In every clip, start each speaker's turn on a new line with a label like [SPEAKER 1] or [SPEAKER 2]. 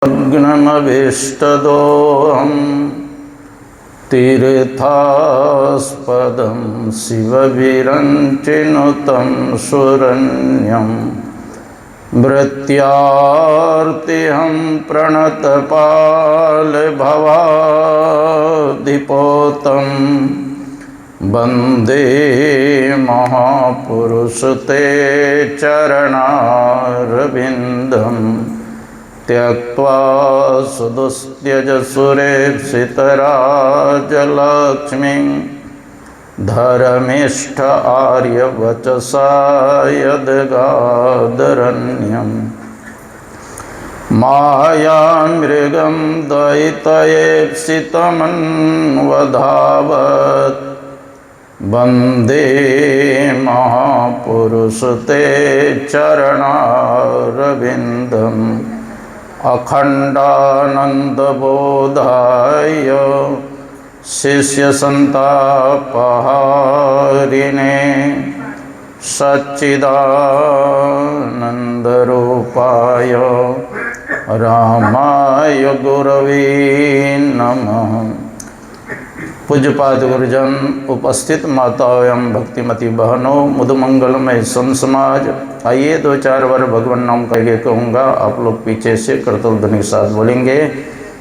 [SPEAKER 1] अग्नमभीष्टदोहं तीर्थास्पदं शिवविरञ्चिनुतं सुरन्यं भृत्यार्तिहं प्रणतपालभवाधिपोतं वन्दे महापुरुषते चरणारविन्दम् त्यक्त्वा सुदुस्त्यजसुरेप्सितराजलक्ष्मीं धर्मिष्ठ आर्यवचसा यद्गादरण्यं मायामृगं दयितयेप्सितमन्वधावत् वन्दे महापुरुषते चरणारविन्दम् अखण्डानन्दबोधाय शिष्यसन्तापहारिणे सच्चिदानन्दरूपाय रामाय गुरवे नमः। पूज्यपाद गुरुजन, उपस्थित माताओं एवं भक्तिमती बहनों, मुदमंगलमय संत समाज, आइए दो चार बार भगवान नाम करके कहूँगा, आप लोग पीछे से करतल ध्वनि के साथ बोलेंगे।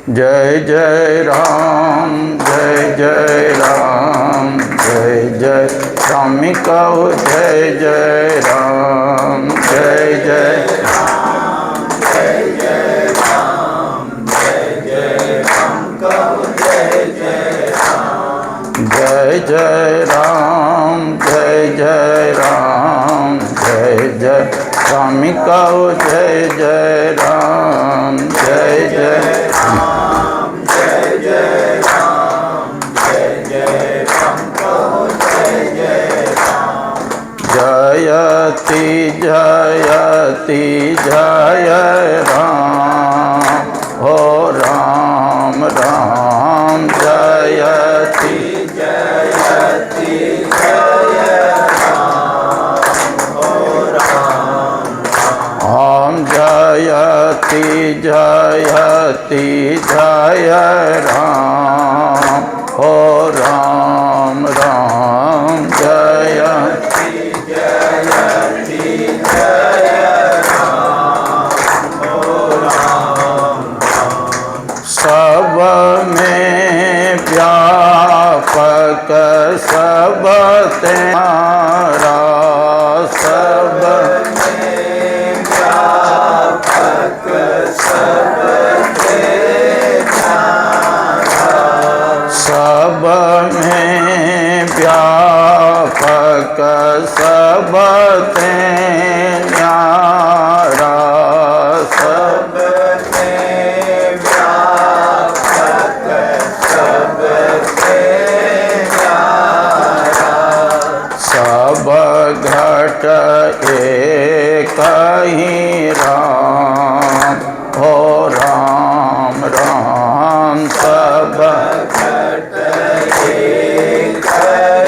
[SPEAKER 1] जय जय राम, जय जय राम, जय जय राम कहो, जय जय राम, जय जय राम, जय जय राम, जय जय राम कहो, जय जय जय जय राम, जय जय राम, जय जय राम कहो, जय जय राम, जय जय राम, जय जय राम, जय जय राम कहो, जय जय राम। जयति जयति जय राम, हो राम राम, जयति जयति जय राम, हो राम राम, जयति जयति जय राम, हो राम राम, जयति जयति जय राम, हो राम राम। सब में व्यापक सब तेरा, सब में व्यापक सब तेरा, सब में व्यापक सब तेरा, सब में व्यापक सब सब घट एक ही राम, हो राम राम, सब घट एक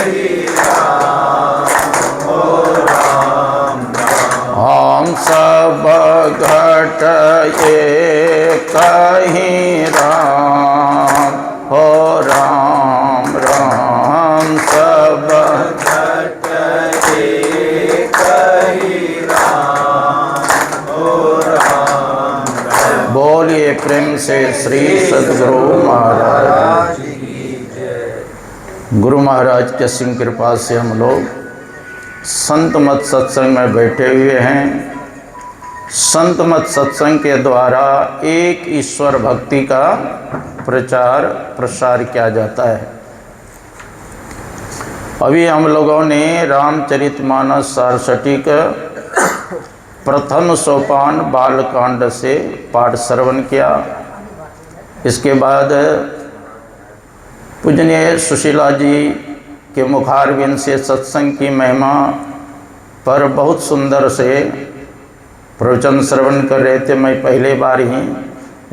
[SPEAKER 1] ही राम, हो राम राम। हम सब घट एक ही राम, हो राम राम, सब घट एक ही राम, हो राम राम। बोलिए प्रेम से श्री सद्गुरु महाराज की जय। गुरु महाराज के सिंह कृपा से हम लोग संत मत सत्संग में बैठे हुए हैं। संत मत सत्संग के द्वारा एक ईश्वर भक्ति का प्रचार प्रसार किया जाता है। अभी हम लोगों ने रामचरितमानस सारसठिक प्रथम सोपान बालकांड से पाठ श्रवण किया। इसके बाद पूजनीय सुशीला जी के मुखारविंद से सत्संग की महिमा पर बहुत सुंदर से प्रवचन श्रवण कर रहे थे। मैं पहले बार ही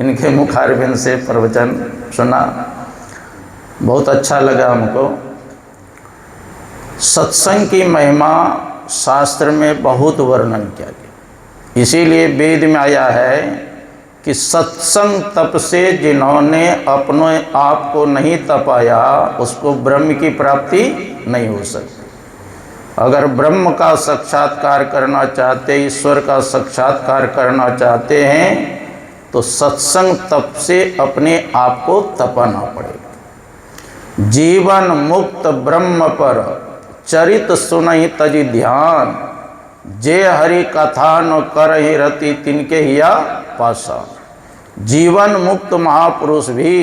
[SPEAKER 1] इनके मुखारविंद से प्रवचन सुना, बहुत अच्छा लगा हमको। सत्संग की महिमा शास्त्र में बहुत वर्णन किया गया, इसीलिए वेद में आया है कि सत्संग तप से जिन्होंने अपने आप को नहीं तपाया उसको ब्रह्म की प्राप्ति नहीं हो सकती। अगर ब्रह्म का साक्षात्कार करना चाहते, ईश्वर का साक्षात्कार करना चाहते हैं तो सत्संग तप से अपने आप को तपाना पड़ेगा। जीवन मुक्त ब्रह्म पर चरित सुनहि तजि ध्यान, जे हरि कथा न करहि रति तिनके हिया पासा। जीवन मुक्त महापुरुष भी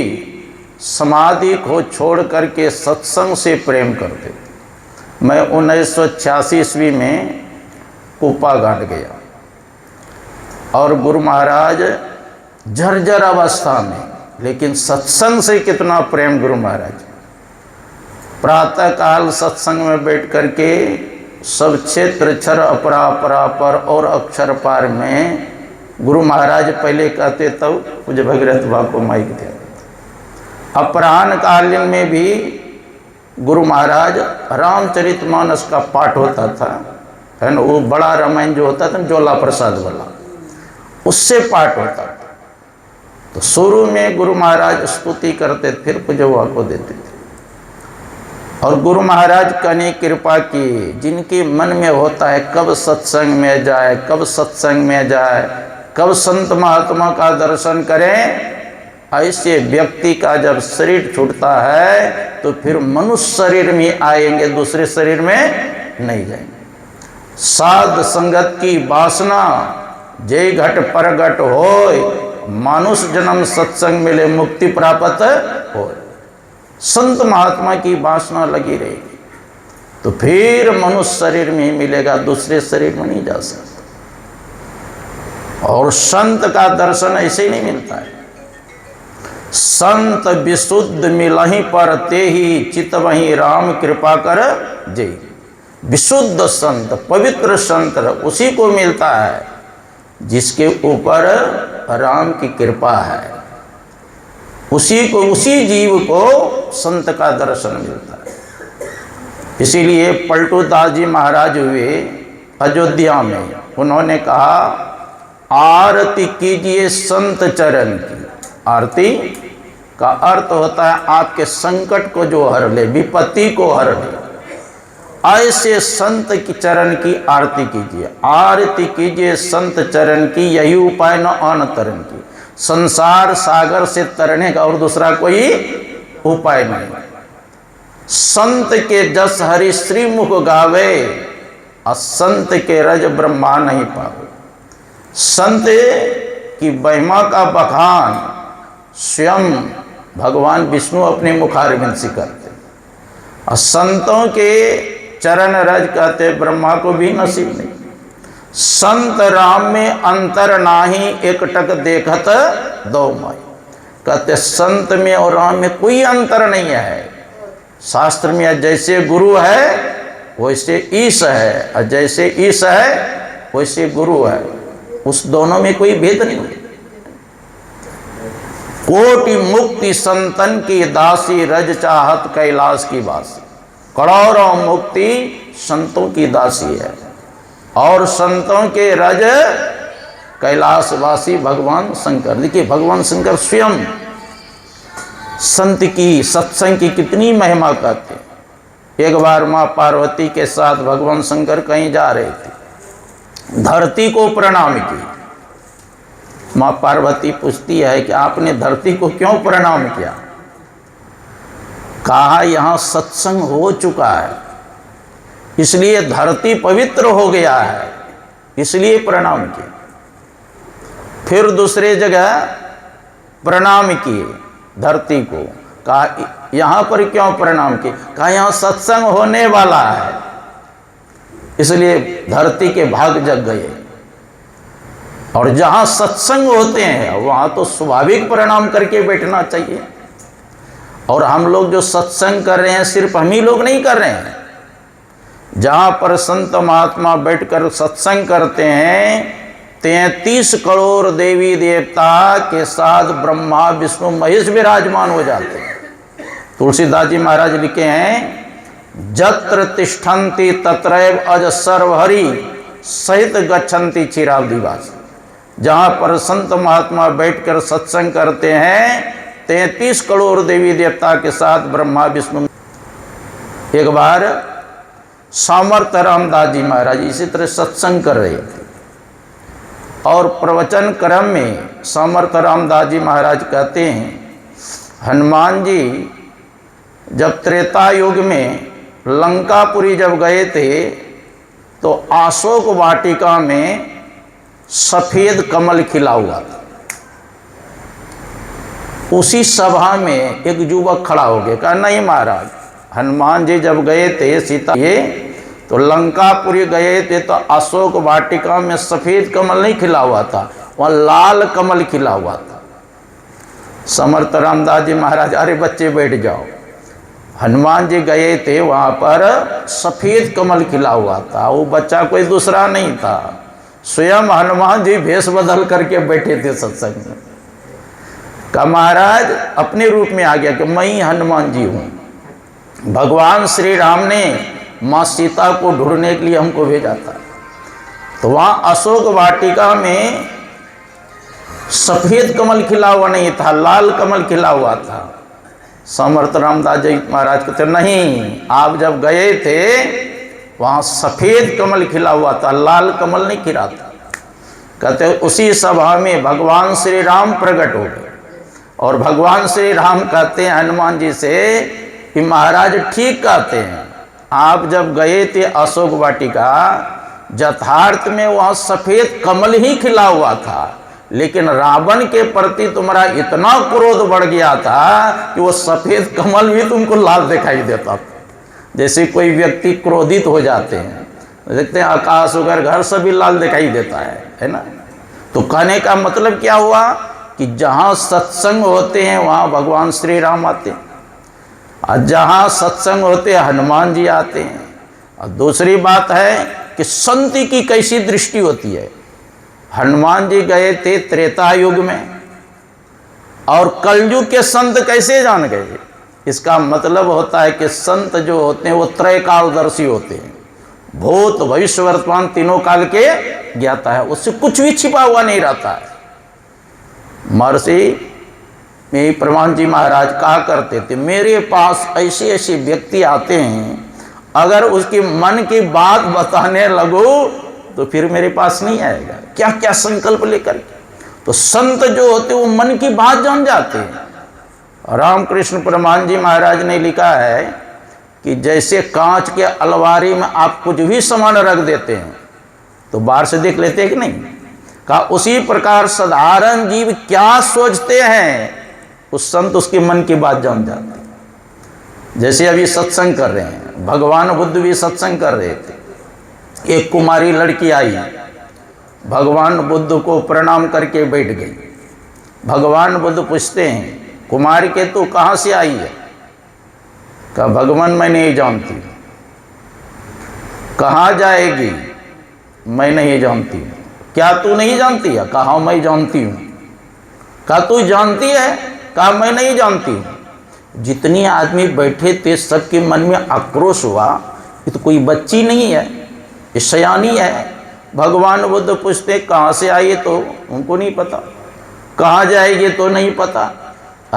[SPEAKER 1] समाधि को छोड़ करके सत्संग से प्रेम करते। मैं 1986 ईस्वी में कुप्पा घाट गया और गुरु महाराज जर्जर अवस्था में, लेकिन सत्संग से कितना प्रेम गुरु महाराज। प्रातः काल सत्संग में बैठ करके सब क्षेत्र क्षर अपरा परापर और अक्षर पार में गुरु महाराज पहले कहते तब मुझे भगीरथ बाबा को माइक दिया। अपराह्न कालीन में भी गुरु महाराज रामचरितमानस का पाठ होता था, है ना, वो बड़ा रामायण जो होता था जोला प्रसाद वाला, उससे पाठ होता था। तो शुरू में गुरु महाराज स्तुति करते, फिर पूजवा को देते थे। और गुरु महाराज का ने कृपा की, जिनके मन में होता है कब सत्संग में जाए, कब सत्संग में जाए, कब संत महात्मा का दर्शन करें, ऐसे व्यक्ति का जब शरीर छूटता है तो फिर मनुष्य शरीर में आएंगे, दूसरे शरीर में नहीं जाएंगे। साध संगत की वासना जय घट परगट होय, मानुष जन्म सत्संग मिले मुक्ति प्राप्त हो। संत महात्मा की वासना लगी रहेगी तो फिर मनुष्य शरीर में ही मिलेगा, दूसरे शरीर में नहीं जा सकता। और संत का दर्शन ऐसे ही नहीं मिलता है। संत विशुद्ध मिलहि पर ते ही चित वही राम कृपा कर जय। विशुद्ध संत, पवित्र संत उसी को मिलता है जिसके ऊपर राम की कृपा है, उसी को, उसी जीव को संत का दर्शन मिलता है। इसीलिए पलटू दास जी महाराज हुए अयोध्या में, उन्होंने कहा आरती कीजिए संत चरण की। आरती का अर्थ होता है आपके संकट को जो हर ले, विपत्ति को हर ले। ऐसे संत की चरण की आरती कीजिए। आरती कीजिए संत चरण की, यही उपाय न अन तरन की। संसार सागर से तरने का और दूसरा कोई उपाय नहीं। संत के जस हरि श्री मुख गावे, असंत के रज ब्रह्मा नहीं पावे। संत की महिमा का बखान स्वयं भगवान विष्णु अपने मुखारविंद से करते, और संतों के चरण रज कहते ब्रह्मा को भी नसीब नहीं। संत राम में अंतर नाही, एक टक देखत दो माई। कहते संत में और राम में कोई अंतर नहीं है। शास्त्र में जैसे गुरु है वैसे ईश है, और जैसे ईश है वैसे गुरु है, उस दोनों में कोई भेद नहीं है। कोटि मुक्ति संतन की दासी, रज चाहत कैलाश की वासी। करोड़ों मुक्ति संतों की दासी है, और संतों के रज कैलाशवासी भगवान शंकर। देखिए भगवान शंकर स्वयं संत की, सत्संग की कितनी महिमा करते। एक बार माँ पार्वती के साथ भगवान शंकर कहीं जा रहे थे, धरती को प्रणाम की। माँ पार्वती पूछती है कि आपने धरती को क्यों प्रणाम किया? कहा यहाँ सत्संग हो चुका है, इसलिए धरती पवित्र हो गया है, इसलिए प्रणाम किया। फिर दूसरे जगह प्रणाम किए धरती को, कहा यहाँ पर क्यों प्रणाम किए? कहा यहाँ सत्संग होने वाला है, इसलिए धरती के भाग जग गए। और जहाँ सत्संग होते हैं वहाँ तो स्वाभाविक प्रणाम करके बैठना चाहिए। और हम लोग जो सत्संग कर रहे हैं सिर्फ हम ही लोग नहीं कर रहे हैं। जहाँ पर संत महात्मा बैठकर सत्संग करते हैं 33 करोड़ देवी देवता के साथ ब्रह्मा विष्णु महेश विराजमान हो जाते हैं। तुलसीदास जी महाराज लिखे हैं, जत्र तिष्ठन्ति तत्रैव अज सर्वहरि सहित गच्छन्ति चिरावधिवास। जहाँ पर संत महात्मा बैठकर सत्संग करते हैं, 33 करोड़ देवी देवता के साथ ब्रह्मा विष्णु। एक बार सामर्थ रामदास जी महाराज इसी तरह सत्संग कर रहे थे और प्रवचन क्रम में सामर्थ रामदास जी महाराज कहते हैं, हनुमान जी जब त्रेता युग में लंकापुरी जब गए थे तो अशोक वाटिका में सफ़ेद कमल खिला हुआ था। उसी सभा में एक युवक खड़ा हो गया, कहा नहीं महाराज, हनुमान जी जब गए थे सीता ये तो लंकापुरी गए थे तो अशोक वाटिका में सफ़ेद कमल नहीं खिला हुआ था, वहाँ लाल कमल खिला हुआ था। समर्थ रामदास जी महाराज, अरे बच्चे बैठ जाओ, हनुमान जी गए थे वहाँ पर सफ़ेद कमल खिला हुआ था। वो बच्चा कोई दूसरा नहीं था, स्वयं हनुमान जी भेष बदल करके बैठे थे सत्संग में। कहा महाराज अपने रूप में आ गया कि मैं ही हनुमान जी हूँ, भगवान श्री राम ने माँ सीता को ढूंढने के लिए हमको भेजा था। तो वहाँ अशोक वाटिका में सफ़ेद कमल खिला हुआ नहीं था, लाल कमल खिला हुआ था। समर्थ रामदास जी महाराज कहते नहीं, आप जब गए थे वहाँ सफ़ेद कमल खिला हुआ था, लाल कमल नहीं खिला था। कहते उसी सभा में भगवान श्री राम प्रकट हो गए और भगवान श्री राम कहते हैं हनुमान जी से कि महाराज ठीक कहते हैं, आप जब गए थे अशोक वाटिका यथार्थ में वहाँ सफ़ेद कमल ही खिला हुआ था, लेकिन रावण के प्रति तुम्हारा इतना क्रोध बढ़ गया था कि वो सफ़ेद कमल भी तुमको लाल दिखाई देता था। जैसे कोई व्यक्ति क्रोधित हो जाते हैं, देखते हैं आकाश वगैरह घर सभी लाल दिखाई देता है ना। तो कहने का मतलब क्या हुआ कि जहाँ सत्संग होते हैं वहाँ भगवान श्री राम आते हैं, और जहाँ सत्संग होते हैं हनुमान जी आते हैं। और दूसरी बात है कि संत की कैसी दृष्टि होती है। हनुमान जी गए थे त्रेता युग में और कलयुग के संत कैसे जान गए। इसका मतलब होता है कि संत जो होते हैं वो त्रैकालदर्शी होते हैं, भूत भविष्य वर्तमान तीनों काल के ज्ञाता है, उससे कुछ भी छिपा हुआ नहीं रहता है। महर्षि में प्रमाण जी महाराज कहा करते थे, मेरे पास ऐसे ऐसे व्यक्ति आते हैं, अगर उसकी मन की बात बताने लगो तो फिर मेरे पास नहीं आएगा, क्या क्या संकल्प लेकर। तो संत जो होते वो मन की बात जान जाते हैं। रामकृष्ण परमहंस जी महाराज ने लिखा है कि जैसे कांच के अलमारी में आप कुछ भी सामान रख देते हैं तो बाहर से देख लेते हैं कि नहीं, कहा उसी प्रकार साधारण जीव क्या सोचते हैं उस संत उसके मन की बात जान जाते हैं। जैसे अभी सत्संग कर रहे हैं, भगवान बुद्ध भी सत्संग कर रहे थे, एक कुमारी लड़की आई, भगवान बुद्ध को प्रणाम करके बैठ गई। भगवान बुद्ध पूछते हैं, कुमारी के तू कहाँ से आई है। कहा भगवान मैं नहीं जानती। कहाँ जाएगी, मैं नहीं जानती। क्या तू नहीं जानती है। कहा मैं जानती हूँ। कहा तू जानती है। कहा मैं नहीं जानती हूँ। जितने आदमी बैठे थे सबके मन में आक्रोश हुआ, ये तो कोई बच्ची नहीं है, ये सयानी है। भगवान बुद्ध पूछते कहाँ से आई है तो उनको नहीं पता, कहाँ जाएगी तो नहीं पता।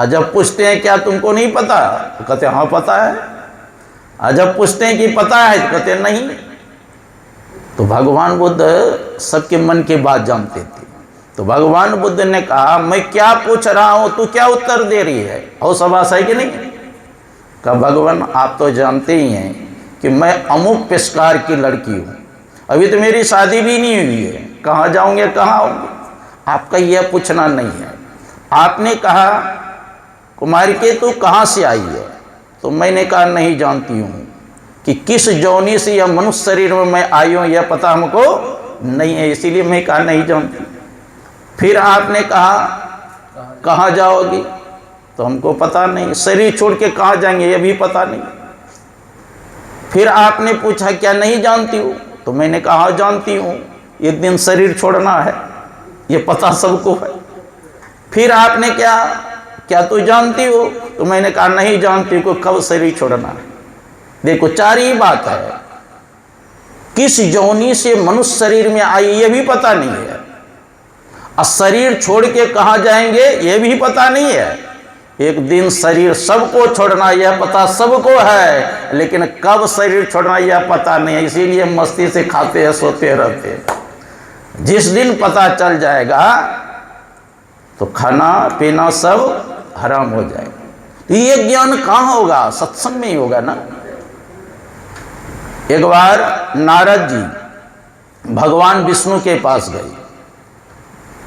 [SPEAKER 1] जब पूछते हैं क्या तुमको नहीं पता, तो कहते हाँ पता है। जब पूछते हैं कि पता है तो कहते नहीं। तो भगवान बुद्ध सबके मन की बात जानते थे। तो भगवान बुद्ध ने कहा मैं क्या पूछ रहा हूँ, तू क्या उत्तर दे रही है, और सवास है कि नहीं। कहा भगवान आप तो जानते ही हैं कि मैं अमुक पेशकार की लड़की हूँ, अभी तो मेरी शादी भी नहीं हुई है, कहाँ जाऊँगे कहाँ आऊँगे। आपका यह पूछना नहीं है। आपने कहा कुमारी के तू कहाँ से आई है, तो मैंने कहा नहीं जानती हूँ कि किस जौनी से या मनुष्य शरीर में मैं आई हूँ यह पता हमको नहीं है, इसीलिए मैं कहा नहीं जानती। फिर आपने कहा कहाँ जाओगी, तो हमको पता नहीं, शरीर छोड़ के कहाँ जाएंगे यह भी पता नहीं। फिर आपने पूछा क्या नहीं जानती हूँ, तो मैंने कहा जानती हूँ, एक दिन शरीर छोड़ना है, ये पता सबको है। फिर आपने क्या तू जानती हो, तो मैंने कहा नहीं जानती को कब शरीर छोड़ना है। देखो चार ही बात है, किस योनि से मनुष्य शरीर में आई ये भी पता नहीं है, और शरीर छोड़ के कहाँ जाएंगे ये भी पता नहीं है। एक दिन शरीर सबको छोड़ना यह पता सबको है, लेकिन कब शरीर छोड़ना यह पता नहीं है। इसीलिए मस्ती से खाते हैं सोते रहते हैं। जिस दिन पता चल जाएगा तो खाना पीना सब हराम हो जाएगा। तो ये ज्ञान कहाँ होगा? सत्संग में ही होगा ना। एक बार नारद जी भगवान विष्णु के पास गए,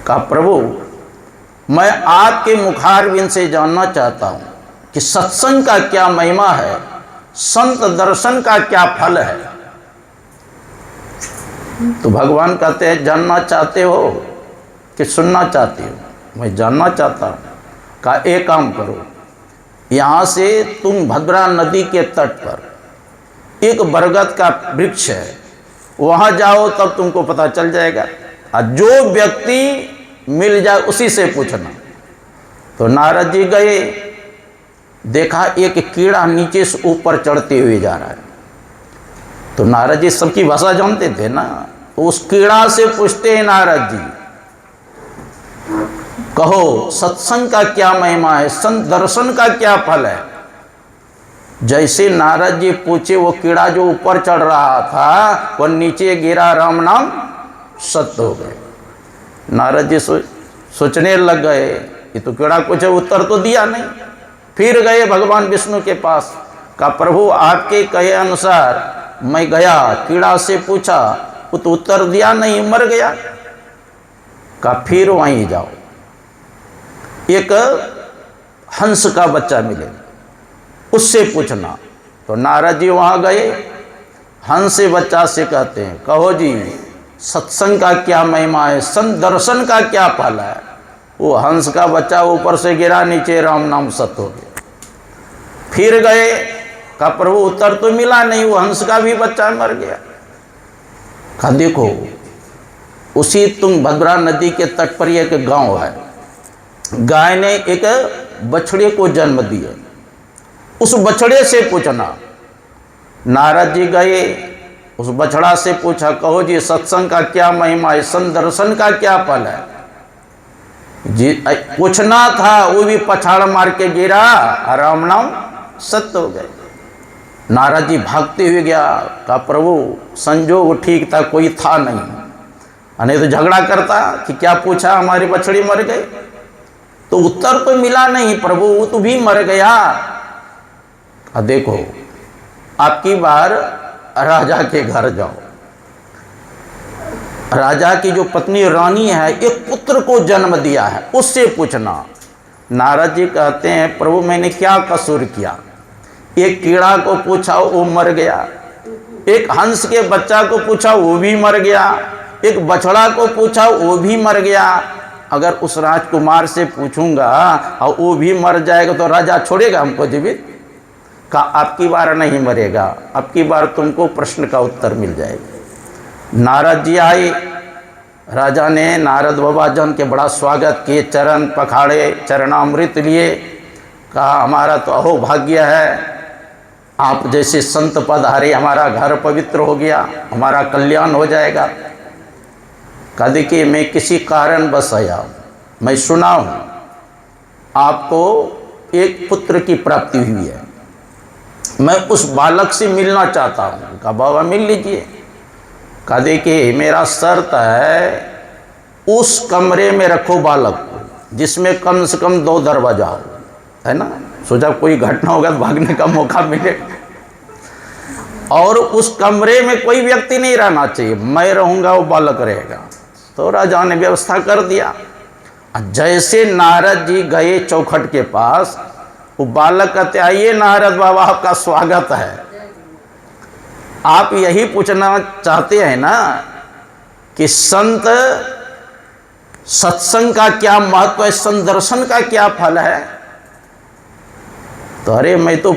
[SPEAKER 1] कहा प्रभु मैं आपके मुखारविंद से जानना चाहता हूं कि सत्संग का क्या महिमा है, संत दर्शन का क्या फल है। तो भगवान कहते हैं जानना चाहते हो कि सुनना चाहते हो? मैं जानना चाहता हूं। कहा एक काम करो, यहाँ से तुम भद्रा नदी के तट पर एक बरगद का वृक्ष है, वहाँ जाओ तब तुमको पता चल जाएगा। और जो व्यक्ति मिल जाए उसी से पूछना। तो नारद जी गए, देखा एक कीड़ा नीचे से ऊपर चढ़ते हुए जा रहा है। तो नारद जी सबकी भाषा जानते थे ना, तो उस कीड़ा से पूछते हैं नारद जी कहो सत्संग का क्या महिमा है, संत दर्शन का क्या फल है। जैसे नारद जी पूछे, वो कीड़ा जो ऊपर चढ़ रहा था वह नीचे गिरा, राम नाम सत्य हो गए। नारद जी सोचने लग गए, ये तो कीड़ा कुछ उत्तर तो दिया नहीं। फिर गए भगवान विष्णु के पास, कहा प्रभु आपके कहे अनुसार मैं गया, कीड़ा से पूछा, वो तो उत्तर दिया नहीं, मर गया। कहा फिर वहीं जाओ, एक हंस का बच्चा मिले, उससे पूछना। तो नारद जी वहाँ गए, हंस से बच्चा से कहते हैं कहो जी सत्संग का क्या महिमा है, संत दर्शन का क्या फल है। वो हंस का बच्चा ऊपर से गिरा, नीचे राम नाम सत्य हो गया। फिर गए, कहा प्रभु उत्तर तो मिला नहीं, वो हंस का भी बच्चा मर गया। कहा देखो उसी तुंगभद्रा नदी के तट पर एक गांव है, गाय ने एक बछड़े को जन्म दिया, उस बछड़े से पूछना। नारद जी गए, उस बछड़ा से पूछा कहो जी सत्संग का क्या महिमा है, संत दर्शन का क्या फल है। जी पूछना था, वो भी पछाड़ मार के गिरा, राम नाम सत्य हो गए। नारद जी भागते हुए गया, कहा प्रभु संजोग ठीक था, कोई था नहीं तो झगड़ा करता कि क्या पूछा हमारी बछड़ी मर गई। तो उत्तर तो मिला नहीं प्रभु, वो तो भी मर गया। देखो आपकी बार राजा के घर जाओ, राजा की जो पत्नी रानी है एक पुत्र को जन्म दिया है, उससे पूछना। नारद जी कहते हैं प्रभु मैंने क्या कसूर किया। एक कीड़ा को पूछा वो मर गया, एक हंस के बच्चा को पूछा वो भी मर गया, एक बछड़ा को पूछा वो भी मर गया। अगर उस राजकुमार से पूछूंगा और वो भी मर जाएगा तो राजा छोड़ेगा हमको जीवित? का आपकी बार नहीं मरेगा, आपकी बार तुमको प्रश्न का उत्तर मिल जाएगा। नारद जी आए, राजा ने नारद बाबा जन के बड़ा स्वागत किए, चरण पखाड़े, चरणामृत लिए। कहा हमारा तो अहो भाग्य है, आप जैसे संत पधारे, हमारा घर पवित्र हो गया, हमारा कल्याण हो जाएगा। कहा देखिए मैं किसी कारण बस आया, मैं सुना हूँ आपको एक पुत्र की प्राप्ति हुई है, मैं उस बालक से मिलना चाहता हूँ। कहा बाबा मिल लीजिए। कहा देखिए मेरा शर्त है उस कमरे में रखो बालक को जिसमें कम से कम 2 दरवाजा हो, है ना, सोचा कोई घटना होगा तो भागने का मौका मिले। और उस कमरे में कोई व्यक्ति नहीं रहना चाहिए, मैं रहूँगा वो बालक रहेगा। तो राजा ने व्यवस्था कर दिया। जैसे नारद जी गए चौखट के पास, वो बालक कहते आइए नारद बाबा आपका स्वागत है। आप यही पूछना चाहते हैं ना कि संत सत्संग का क्या महत्व है, संत दर्शन का क्या फल है। तो अरे मैं तो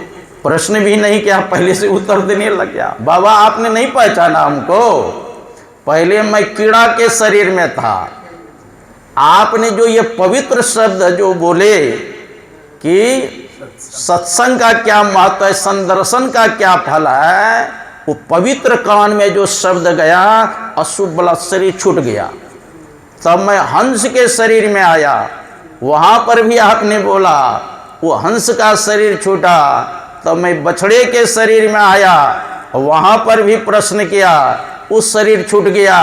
[SPEAKER 1] प्रश्न भी नहीं किया, पहले से उत्तर देने लग गया। बाबा आपने नहीं पहचाना हमको, पहले मैं कीड़ा के शरीर में था, आपने जो ये पवित्र शब्द जो बोले कि सत्संग का क्या महत्व है, संत दर्शन का क्या फल है, वो पवित्र कान में जो शब्द गया अशुभ बला शरीर छूट गया। तब मैं हंस के शरीर में आया, वहाँ पर भी आपने बोला, वो हंस का शरीर छूटा। तब मैं बछड़े के शरीर में आया, वहाँ पर भी प्रश्न किया, उस शरीर छूट गया।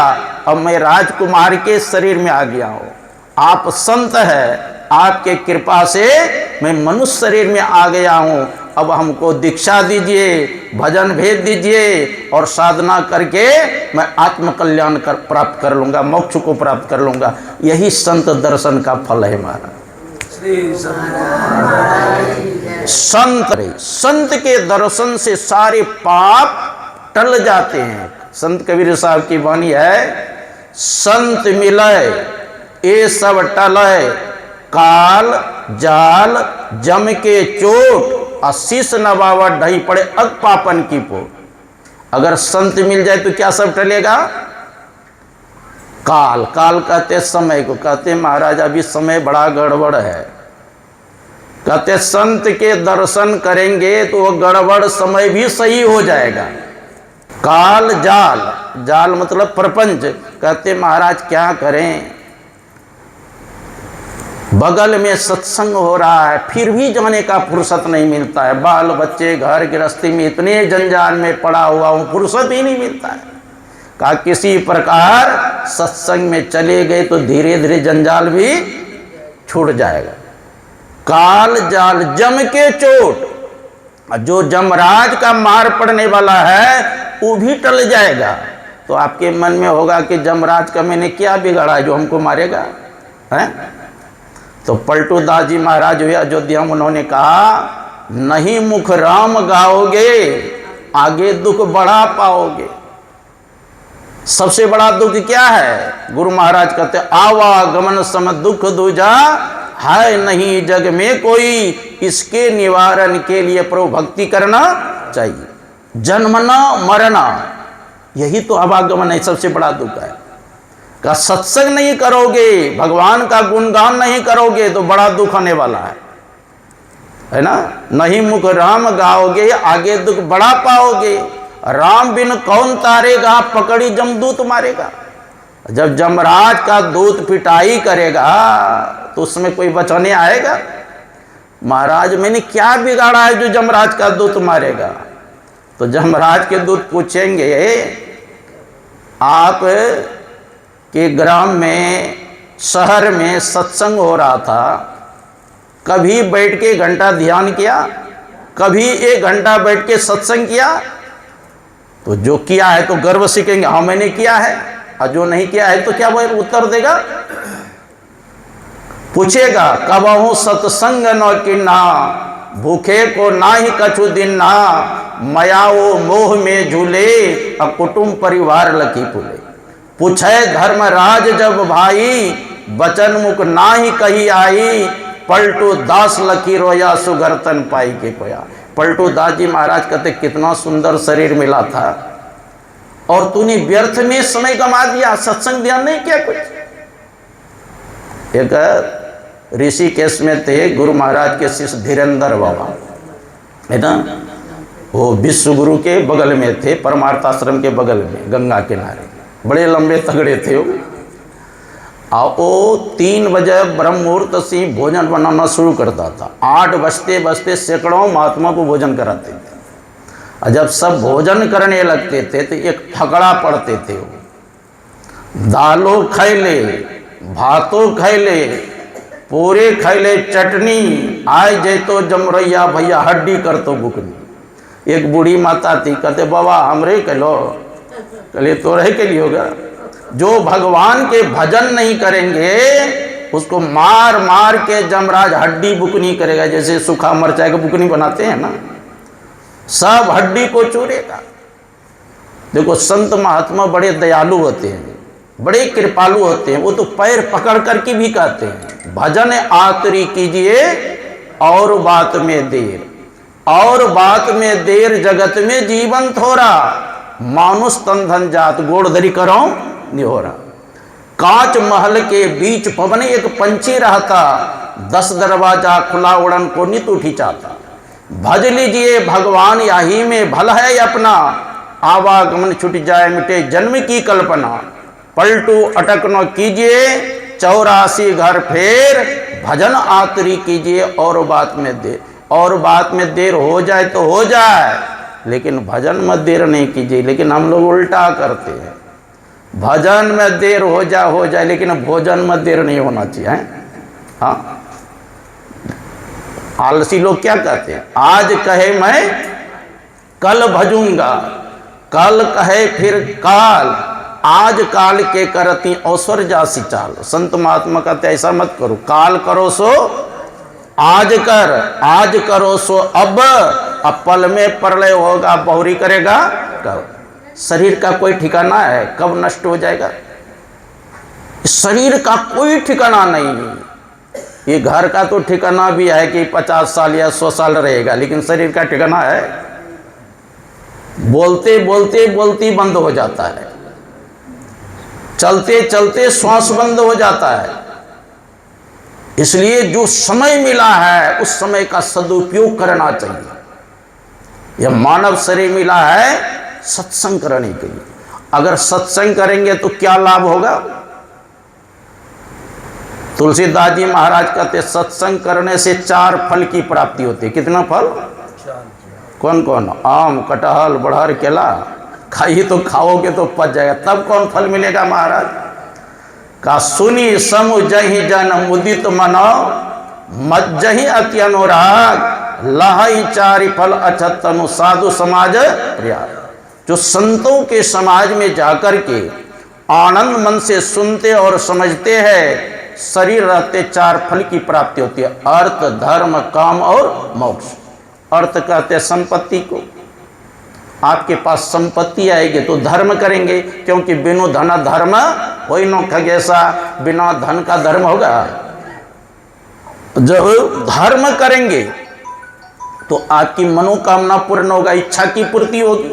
[SPEAKER 1] अब मैं राजकुमार के शरीर में आ गया हूँ। आप संत है, आपके कृपा से मैं मनुष्य शरीर में आ गया हूँ। अब हमको दीक्षा दीजिए, भजन भेज दीजिए, और साधना करके मैं आत्म कल्याण प्राप्त कर लूँगा, मोक्ष को प्राप्त कर लूँगा। यही संत दर्शन का फल है महाराज। संत के दर्शन से सारे पाप टल जाते हैं। संत कबीर साहब की वाणी है, संत मिलय ये सब टलय, काल जाल जम के चोट, आशीष नवावत ढही पड़े अग पापन की पोट। अगर संत मिल जाए तो क्या सब टलेगा? काल, काल कहते समय को, कहते महाराज अभी समय बड़ा गड़बड़ है। कहते संत के दर्शन करेंगे तो वो गड़बड़ समय भी सही हो जाएगा। काल जाल, जाल मतलब प्रपंच। कहते महाराज क्या करें, बगल में सत्संग हो रहा है, फिर भी जाने का फुर्सत नहीं मिलता है। बाल बच्चे घर गृहस्थी में इतने जंजाल में पड़ा हुआ हूँ, फुर्सत ही नहीं मिलता है। कहा किसी प्रकार सत्संग में चले गए तो धीरे धीरे जंजाल भी छूट जाएगा। काल जाल जम के चोट, जो जमराज का मार पड़ने वाला है वो भी टल जाएगा। तो आपके मन में होगा कि जमराज का मैंने क्या बिगाड़ा है जो हमको मारेगा, है? तो पलटू दास जी महाराज हुए अयोध्या में, उन्होंने कहा नहीं मुख राम गाओगे आगे दुख बढ़ा पाओगे। सबसे बड़ा दुख क्या है? गुरु महाराज कहते आवागमन सम दुख दूजा है नहीं जग में कोई, इसके निवारण के लिए प्रभु भक्ति करना चाहिए। जन्मना मरना, यही तो आवागमन है, सबसे बड़ा दुख है। का सत्संग नहीं करोगे, भगवान का गुणगान नहीं करोगे तो बड़ा दुख आने वाला है ना? नहीं मुख राम गाओगे आगे दुख बढ़ा पाओगे। राम बिन कौन तारेगा, पकड़ी जमदूत मारेगा। जब जमराज का दूत पिटाई करेगा तो उसमें कोई बचाने आएगा? महाराज मैंने क्या बिगाड़ा है जो जमराज का दूत मारेगा? तो जमराज के दूत पूछेंगे आप कि ग्राम में शहर में सत्संग हो रहा था, कभी बैठ के घंटा ध्यान किया, कभी 1 घंटा बैठ के सत्संग किया? तो जो किया है तो गर्व से कहेंगे हाँ मैंने किया है, और जो नहीं किया है तो क्या वो उत्तर देगा? पूछेगा कबहू सत्संग न किन्ना, भूखे को ना ही कछु दिन ना, मयाओ मोह में झूले और कुटुंब परिवार लकी पुले। पूछे धर्मराज जब भाई, बचन मुख ना ही कही आई, पलटू दास लकी रोया सुगरतन पाई के पोया। पलटू दास जी महाराज कहते कितना सुंदर शरीर मिला था और तूने व्यर्थ में समय गंवा दिया, सत्संग ध्यान नहीं किया कुछ। एक ऋषिकेश में थे गुरु महाराज के शिष्य धीरेन्द्र बाबा, है ना? वो विश्व गुरु के बगल में थे, परमार्थ आश्रम के बगल में गंगा किनारे, बड़े लंबे तगड़े थे वो। वो 3 बजे ब्रह्म मुहूर्त से भोजन बनाना शुरू करता था। 8 बजते बजते सैकड़ों महात्मा को भोजन कराते थे। और जब सब भोजन करने लगते थे तो एक फकड़ा पढ़ते थे वो, दालो खैले भातो खैले पूरे खैले चटनी, आए जे तो जमरैया भैया हड्डी कर तो बुकनी। एक बूढ़ी माता थी, कहते बाबा हमरे कलो, कले तो रहे के लिए होगा। जो भगवान के भजन नहीं करेंगे उसको मार मार के जमराज हड्डी बुकनी करेगा, जैसे सूखा मिर्चाई का बुकनी बनाते हैं ना, सब हड्डी को चूरेगा। देखो संत महात्मा बड़े दयालु होते हैं, बड़े कृपालु होते हैं। वो तो पैर पकड़ करके भी कहते हैं भजन आतरी कीजिए और बात में देर, और बात में देर जगत में जीवन थोड़ा, मानुष तन धन जात गोड़धरी करो निहोरा। कांच महल के बीच पवन एक पंछी रहता, 10 दरवाजा खुला उड़न को नित उठी चाहता। भज लीजिए भगवान यही में भल है अपना, आवागमन छुट जाए मिटे जन्म की कल्पना। पलटू अटक न कीजिए 84 घर फेर, भजन आतरी कीजिए और बात में देर। और बात में देर हो जाए तो हो जाए, लेकिन भजन में देर नहीं कीजिए। लेकिन हम लोग उल्टा करते हैं, भजन में देर हो जाए लेकिन भोजन में देर नहीं होना चाहिए। हाँ, आलसी लोग क्या कहते हैं, आज कहे मैं कल भजूंगा, कल कहे फिर काल, आज काल के करती अवसर जासी चाल। संत महात्मा कहते ऐसा मत करो, काल करो सो आज कर, आज करो सो अब पल में प्रलय होगा, बहुरी करेगा कब। शरीर का कोई ठिकाना है, कब नष्ट हो जाएगा, शरीर का कोई ठिकाना नहीं। ये घर का तो ठिकाना भी है कि 50 साल या 100 साल रहेगा, लेकिन शरीर का ठिकाना है, बोलते बोलते बोलती बंद हो जाता है, चलते चलते श्वास बंद हो जाता है। इसलिए जो समय मिला है उस समय का सदुपयोग करना चाहिए। यह मानव शरीर मिला है सत्संग करने के लिए। अगर सत्संग करेंगे तो क्या लाभ होगा। तुलसीदास जी महाराज कहते सत्संग करने से 4 फल की प्राप्ति होती है। कितना फल, कौन कौन, आम कटहल बड़हर केला, खाइए तो खाओगे तो पच जाएगा, तब कौन फल मिलेगा महाराज का। सुनी समु जहि जन मुदित मनो, मज्जहि अति अनुराग, लहई 4 फल अछत तनु साधु समाज प्रिया। जो संतों के समाज में जाकर के आनंद मन से सुनते और समझते हैं, शरीर रहते 4 फल की प्राप्ति होती है, अर्थ धर्म काम और मोक्ष। अर्थ कहते हैं संपत्ति को, आपके पास संपत्ति आएगी तो धर्म करेंगे, क्योंकि बिनु धन धर्म होई नो खगेसा, बिना धन का धर्म होगा। जब धर्म करेंगे तो आपकी मनोकामना पूर्ण होगा, इच्छा की पूर्ति होगी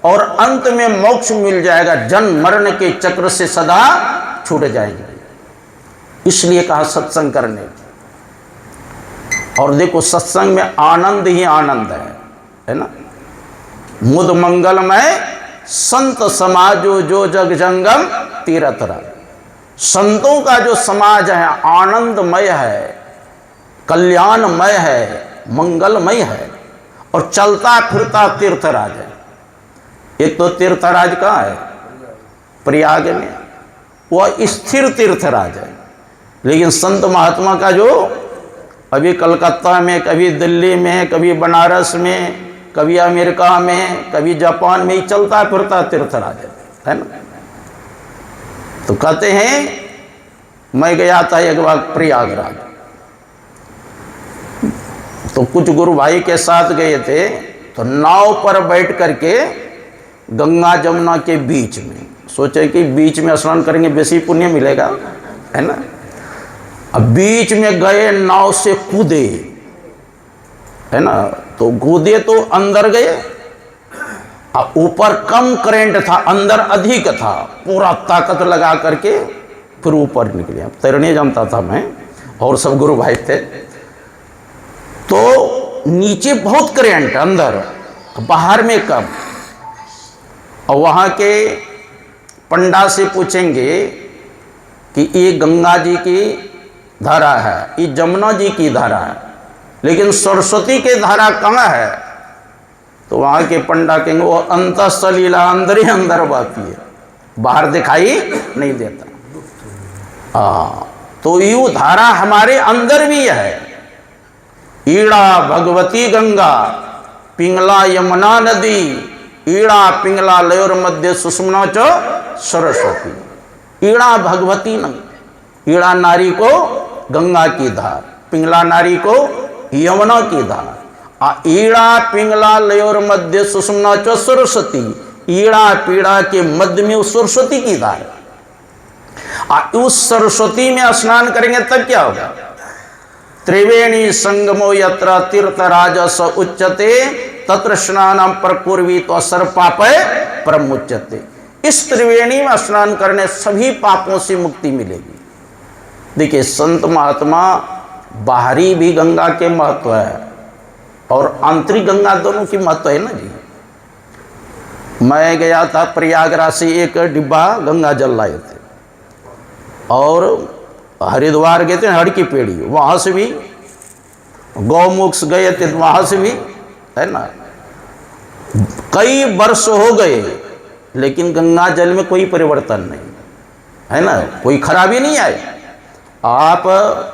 [SPEAKER 1] और अंत में मोक्ष मिल जाएगा, जन्म मरण के चक्र से सदा छूट जाएंगे। इसलिए कहा सत्संग करने। और देखो सत्संग में आनंद ही आनंद है ना। मुद मंगलमय संत समाजो जो जग जंगम तीरथ राज। संतों का जो समाज है आनंदमय है, कल्याणमय है, मंगलमय है और चलता फिरता तीर्थराज है। एक तो तीर्थराज कहाँ है, प्रयाग में, वह स्थिर तीर्थराज है। लेकिन संत महात्मा का जो अभी कलकत्ता में, कभी दिल्ली में, कभी बनारस में, कभी अमेरिका में, कभी जापान में ही चलता फिरता तीर्थराज है ना। तो कहते हैं मैं गया था एक बार प्रयागराज, तो कुछ गुरु भाई के साथ गए थे, तो नाव पर बैठ करके गंगा जमुना के बीच में, सोचे कि बीच में स्नान करेंगे बेसी पुण्य मिलेगा, है ना। अब बीच में गए, नाव से कूदे, है ना, तो कूदे तो अंदर गए, अब ऊपर कम करंट था, अंदर अधिक था, पूरा ताकत लगा करके फिर ऊपर निकले। तैरने जानता था मैं और सब गुरु भाई थे, तो नीचे बहुत करंट, अंदर, बाहर में कम। और वहाँ के पंडा से पूछेंगे कि ये गंगा जी की धारा है, ये जमुना जी की धारा है, लेकिन सरस्वती की धारा कहाँ है। तो वहाँ के पंडा कहेंगे वो अंतःसलीला, अंदर ही अंदर बहती है, बाहर दिखाई नहीं देता। तो यू धारा हमारे अंदर भी है। ईड़ा भगवती गंगा, पिंगला यमुना नदी, ईड़ा पिंगला लयोर मध्य सुषुम्ना च सरस्वती। ईड़ा भगवती नदी, ईड़ा नारी को गंगा की धार, पिंगला नारी को यमुना की धार। ईड़ा पिंगला लयोर मध्य सुषुम्ना च सरस्वती, ईड़ा पीड़ा के मध्य में उस सरस्वती की धार। उस सरस्वती में स्नान करेंगे तब क्या होगा। त्रिवेणी संगमो यत्र तीर्थराजस उच्यते, तत्र स्नानम प्रकुर्वी तो सर्व पापे प्रमुच्यते। इस त्रिवेणी में स्नान करने सभी पापों से मुक्ति मिलेगी। देखिए संत महात्मा, बाहरी भी गंगा के महत्व है और आंतरिक गंगा, दोनों की महत्व है ना जी। मैं गया था प्रयागराज से, एक डिब्बा गंगा जल लाए थे, और हरिद्वार गए थे हड़ की पेड़ी, वहाँ से भी गौमुख गए थे, वहाँ से भी, है ना, कई वर्ष हो गए, लेकिन गंगा जल में कोई परिवर्तन नहीं, है ना, कोई खराबी नहीं आई। आप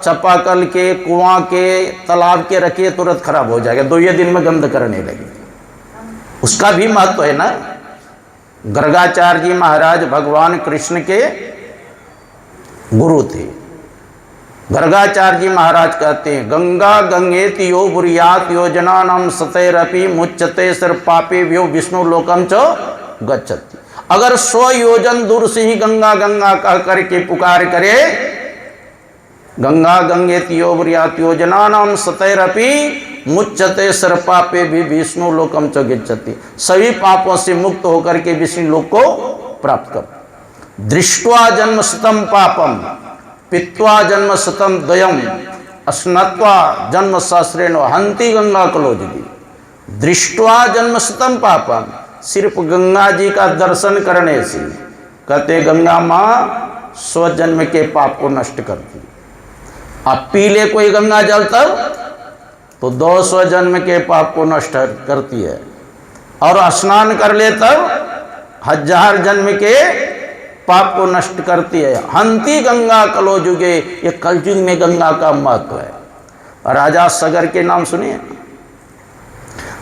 [SPEAKER 1] चापाकल के, कुआं के, तालाब के रखिए तुरंत खराब हो जाएगा, 2 दिन में गंध करने लगे। उसका भी महत्व है ना। गर्गाचार्य जी महाराज भगवान कृष्ण के गुरु थे। गर्गाचार्य जी महाराज कहते हैं, गंगा गंगेति यो बुरियात योजना नाम सतैरपि मुच्यते सिर पापे व्यो विष्णु लोकम च गच्छति। अगर 100 योजन दूर से ही गंगा गंगा कह करके पुकार करे, गंगा गंगेति यो बुरियात योजना नाम सतैरपि मुच्यते सिर पापे भी विष्णु लोकम च गच्छति, सभी पापों से मुक्त होकर के विष्णु लोक को प्राप्त कर। दृष्ट्वा जन्म शतम पापम पित्वा जन्म शतम द्वयम स्नत्वा जन्म सहस्रेण हंति गंगा कलोजगी। दृष्ट्वा जन्म शतम पापम, सिर्फ गंगा जी का दर्शन करने से, कहते गंगा माँ 100 जन्म के पाप को नष्ट करती। आप पी ले कोई गंगा जल तब तो 200 जन्म के पाप को नष्ट करती है, और स्नान कर ले तब 1000 जन्म के पाप को नष्ट करती है। हंति गंगा कलोजुगे, ये कलयुग में गंगा का महत्व है। राजा सगर के नाम सुनिए,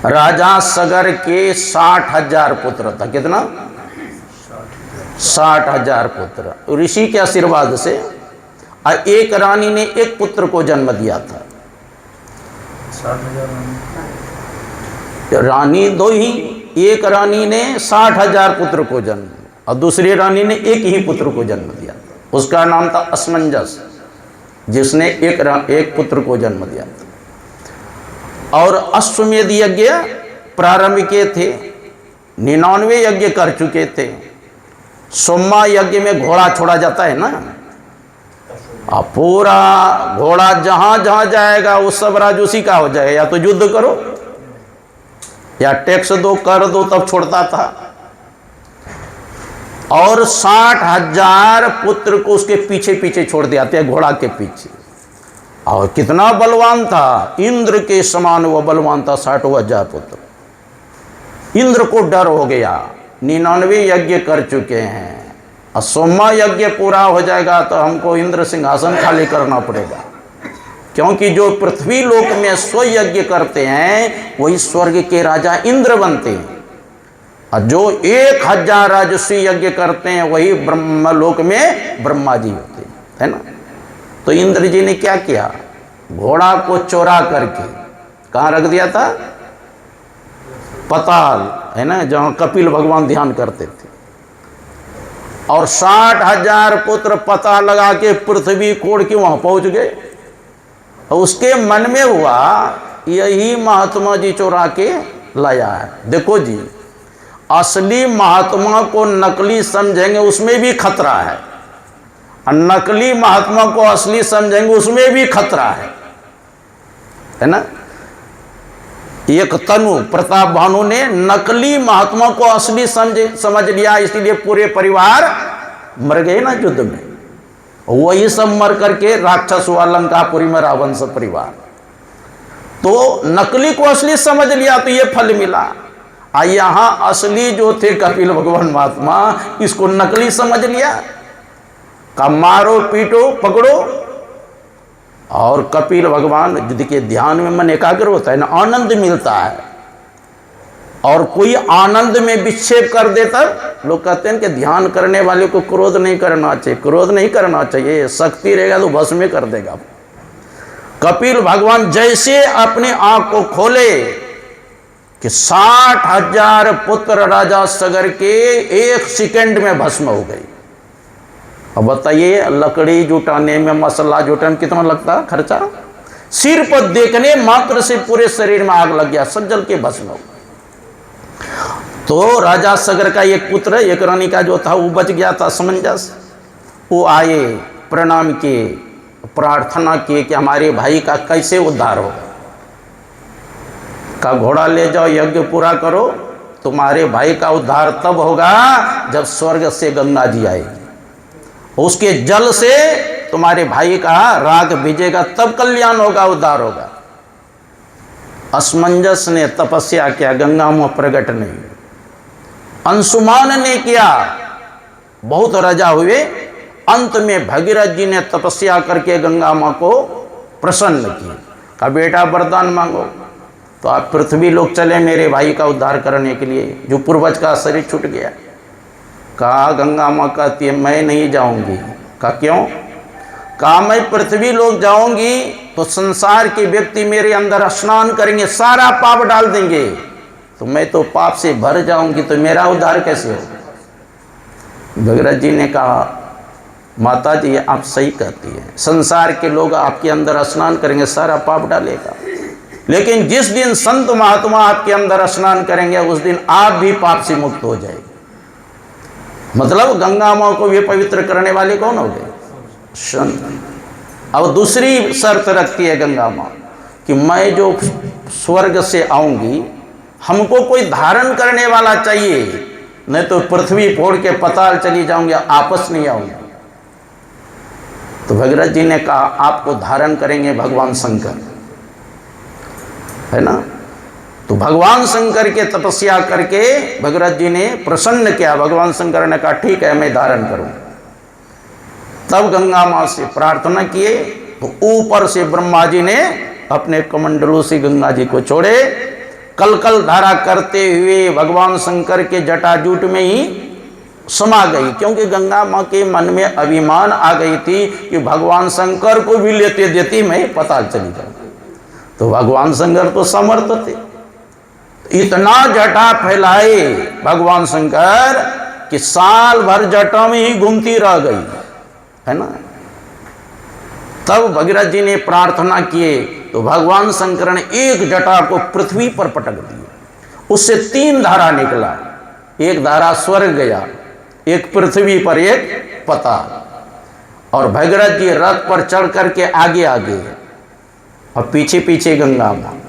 [SPEAKER 1] राजा सगर के 60,000 पुत्र था। कितना? 60,000 पुत्र, ऋषि के आशीर्वाद से। और एक रानी ने एक पुत्र को जन्म दिया था।
[SPEAKER 2] 60,000
[SPEAKER 1] रानी 2 ही, एक रानी ने 60,000 पुत्र को जन्म, और दूसरी रानी ने एक ही पुत्र को जन्म दिया। उसका नाम था असमंजस, जिसने एक पुत्र को जन्म दिया था। और अश्वमेध यज्ञ प्रारंभ किए थे, 99 यज्ञ कर चुके थे। सोमा यज्ञ में घोड़ा छोड़ा जाता है ना, अब पूरा घोड़ा जहां जहां जाएगा वो सब राज उसी का हो जाएगा। या तो युद्ध करो या टैक्स दो, कर दो, तब छोड़ता था। और 60,000 पुत्र को उसके पीछे पीछे छोड़ दिया था, घोड़ा के पीछे। और कितना बलवान था, इंद्र के समान वो बलवान था। 60,000 पुत्र, इंद्र को डर हो गया। 99 यज्ञ कर चुके हैं, और सोमा यज्ञ पूरा हो जाएगा तो हमको इंद्र सिंहासन खाली करना पड़ेगा, क्योंकि जो पृथ्वी लोक में 100 यज्ञ करते हैं वही स्वर्ग के राजा इंद्र बनते हैं, और जो 1000 राजस्वी यज्ञ करते हैं वही ब्रह्मलोक में ब्रह्मा जी होते हैं, है ना। तो इंद्र जी ने क्या किया, घोड़ा को चोरा करके कहाँ रख दिया था? पताल, है ना, जहाँ कपिल भगवान ध्यान करते थे। और 60,000 पुत्र पता लगा के पृथ्वी कोड़ के वहां पहुंच गए। और उसके मन में हुआ यही महात्मा जी चोरा के लाया है। देखो जी, असली महात्मा को नकली समझेंगे उसमें भी खतरा है, और नकली महात्मा को असली समझेंगे उसमें भी खतरा है ना। एक तनु प्रताप भानु ने नकली महात्मा को असली समझ लिया, इसलिए पूरे परिवार मर गए ना युद्ध में। वही सब मर करके राक्षस हुआ लंकापुरी में, रावण सब परिवार। तो नकली को असली समझ लिया तो ये फल मिला। यहाँ असली जो थे कपिल भगवान महात्मा, इसको नकली समझ लिया, का मारो पीटो पकड़ो। और कपिल भगवान युद्ध के ध्यान में मन एकाग्र होता है ना, आनंद मिलता है। और कोई आनंद में विक्षेप कर देता, लोग कहते हैं कि ध्यान करने वाले को क्रोध नहीं करना चाहिए। क्रोध नहीं करना चाहिए, शक्ति रहेगा तो भस्म में कर देगा। कपिल भगवान जैसे अपने आंख को खोले कि 60,000 पुत्र राजा सगर के 1 सेकंड में भस्म हो गई। अब बताइए, लकड़ी जुटाने में, मसाला जुटाने में कितना लगता है खर्चा? सिर पर देखने मात्र से पूरे शरीर में आग लग गया, सब जल के भस्म हो। तो राजा सगर का एक पुत्र, एक रानी का जो था वो बच गया था, समंजस। वो आए, प्रणाम किए, प्रार्थना किए कि हमारे भाई का कैसे उद्धार होगा। का घोड़ा ले जाओ, यज्ञ पूरा करो, तुम्हारे भाई का उद्धार तब होगा जब स्वर्ग से गंगा जी आएगी, उसके जल से तुम्हारे भाई का राग भिजेगा, तब कल्याण होगा, उद्धार होगा। असमंजस ने तपस्या किया, गंगा मां प्रकट नहीं। अंशुमान ने किया, बहुत राजा हुए, अंत में भगीरथ जी ने तपस्या करके गंगा मां को प्रसन्न किया। कहा बेटा वरदान मांगो, तो आप पृथ्वी लोग चले मेरे भाई का उद्धार करने के लिए, जो पूर्वज का शरीर छूट गया। कहा गंगा मां कहती है मैं नहीं जाऊंगी। कहा क्यों? कहा मैं पृथ्वी लोग जाऊंगी तो संसार के व्यक्ति मेरे अंदर स्नान करेंगे, सारा पाप डाल देंगे, तो मैं तो पाप से भर जाऊंगी, तो मेरा उद्धार कैसे हो? भगीरथ जी ने कहा माता जी आप सही कहती है, संसार के लोग आपके अंदर स्नान करेंगे, सारा पाप डालेगा, लेकिन जिस दिन संत महात्मा आपके अंदर स्नान करेंगे उस दिन आप भी पाप से मुक्त हो जाएंगे। मतलब गंगा मां को भी पवित्र करने वाले कौन हो गए? संत। अब दूसरी शर्त रखती है गंगा मां कि मैं जो स्वर्ग से आऊंगी हमको कोई धारण करने वाला चाहिए, नहीं तो पृथ्वी फोड़ के पताल चली जाऊंगी, आपस नहीं आऊंगी। तो भगीरथ जी ने कहा आपको धारण करेंगे भगवान शंकर, है ना। तो भगवान शंकर के तपस्या करके भगीरथ जी ने प्रसन्न किया। भगवान शंकर ने कहा ठीक है मैं धारण करूं। तब गंगा मां से प्रार्थना किए तो ऊपर से ब्रह्मा जी ने अपने कमंडलों से गंगा जी को छोड़े, कलकल धारा करते हुए भगवान शंकर के जटाजूट में ही समा गई, क्योंकि गंगा मां के मन में अभिमान आ गई थी कि भगवान शंकर को भी लेते देती मैं पताल चली जाऊं। तो भगवान शंकर तो समर्थ थे, इतना जटा फैलाए भगवान शंकर कि साल भर जटा में ही घूमती रह गई, है ना। तब भगीरथ जी ने प्रार्थना किए तो भगवान शंकर ने एक जटा को पृथ्वी पर पटक दिया, उससे 3 धारा निकला, एक धारा स्वर्ग गया, एक पृथ्वी पर, एक पताल। और भगीरथ जी रथ पर चढ़ करके आगे आगे और पीछे पीछे गंगा मां।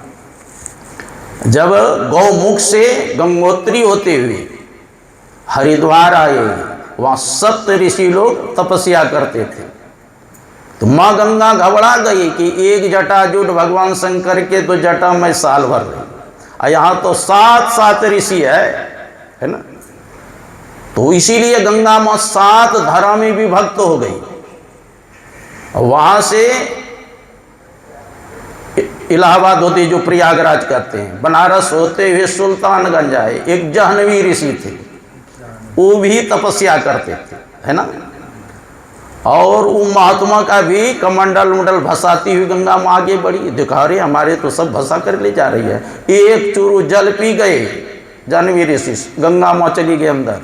[SPEAKER 1] जब गौमुख से गंगोत्री होते हुए हरिद्वार आए, वहां 7 ऋषि लोग तपस्या करते थे, तो मां गंगा घबरा गई कि एक जटा जुट भगवान शंकर के तो जटा में साल भर रही, और यहां तो 7 ऋषि है ना। तो इसीलिए गंगा मां 7 धारा में भी भक्त हो गई। और वहां से इलाहाबाद होते जो प्रयागराज कहते हैं, बनारस होते हुए सुल्तानगंज आए, एक जाह्नवी ऋषि थे, वो भी तपस्या करते थे, है ना। और वो महात्मा का भी कमंडल उंडल भसाती हुई गंगा मां आगे बढ़ी, दिखा रहे हमारे तो सब भसा कर ले जा रही है। एक चूरू जल पी गए जाह्नवी ऋषि, गंगा मां चली गई अंदर।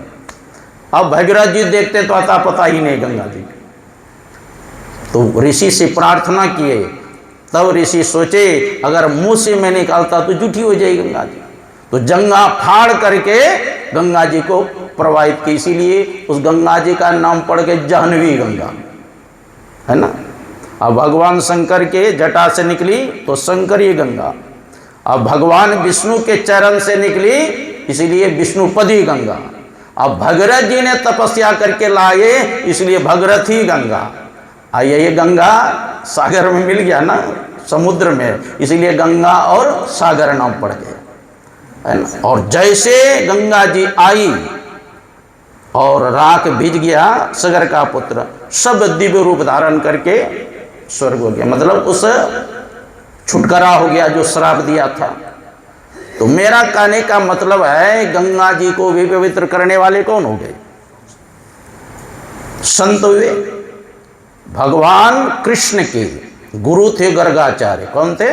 [SPEAKER 1] अब भगीरथ जी देखते तो अता पता ही नहीं गंगा जी, तो ऋषि से प्रार्थना किए। तब ऋषि सोचे अगर मुंह से मैं निकालता तो झूठी हो जाएगी गंगा जी, तो जंगा फाड़ करके गंगा जी को प्रवाहित की, इसीलिए उस गंगा जी का नाम पड़ गया जाह्नवी गंगा, है ना। अब भगवान शंकर के जटा से निकली तो शंकरी गंगा, अब भगवान विष्णु के चरण से निकली इसलिए विष्णुपदी गंगा, अब भगीरथ जी ने तपस्या करके लाए इसलिए भगीरथी गंगा। आइए ये गंगा सागर में मिल गया ना, समुद्र में, इसलिए गंगा और सागर नाम पड़ गया, है ना। और जैसे गंगा जी आई और राख भिज गया, सागर का पुत्र सब दिव्य रूप धारण करके स्वर्ग हो गया, मतलब उस छुटकारा हो गया जो श्राप दिया था। तो मेरा कहने का मतलब है गंगा जी को भी पवित्र करने वाले कौन हो गए? संत हुए। भगवान कृष्ण के गुरु थे गर्गाचार्य। कौन थे?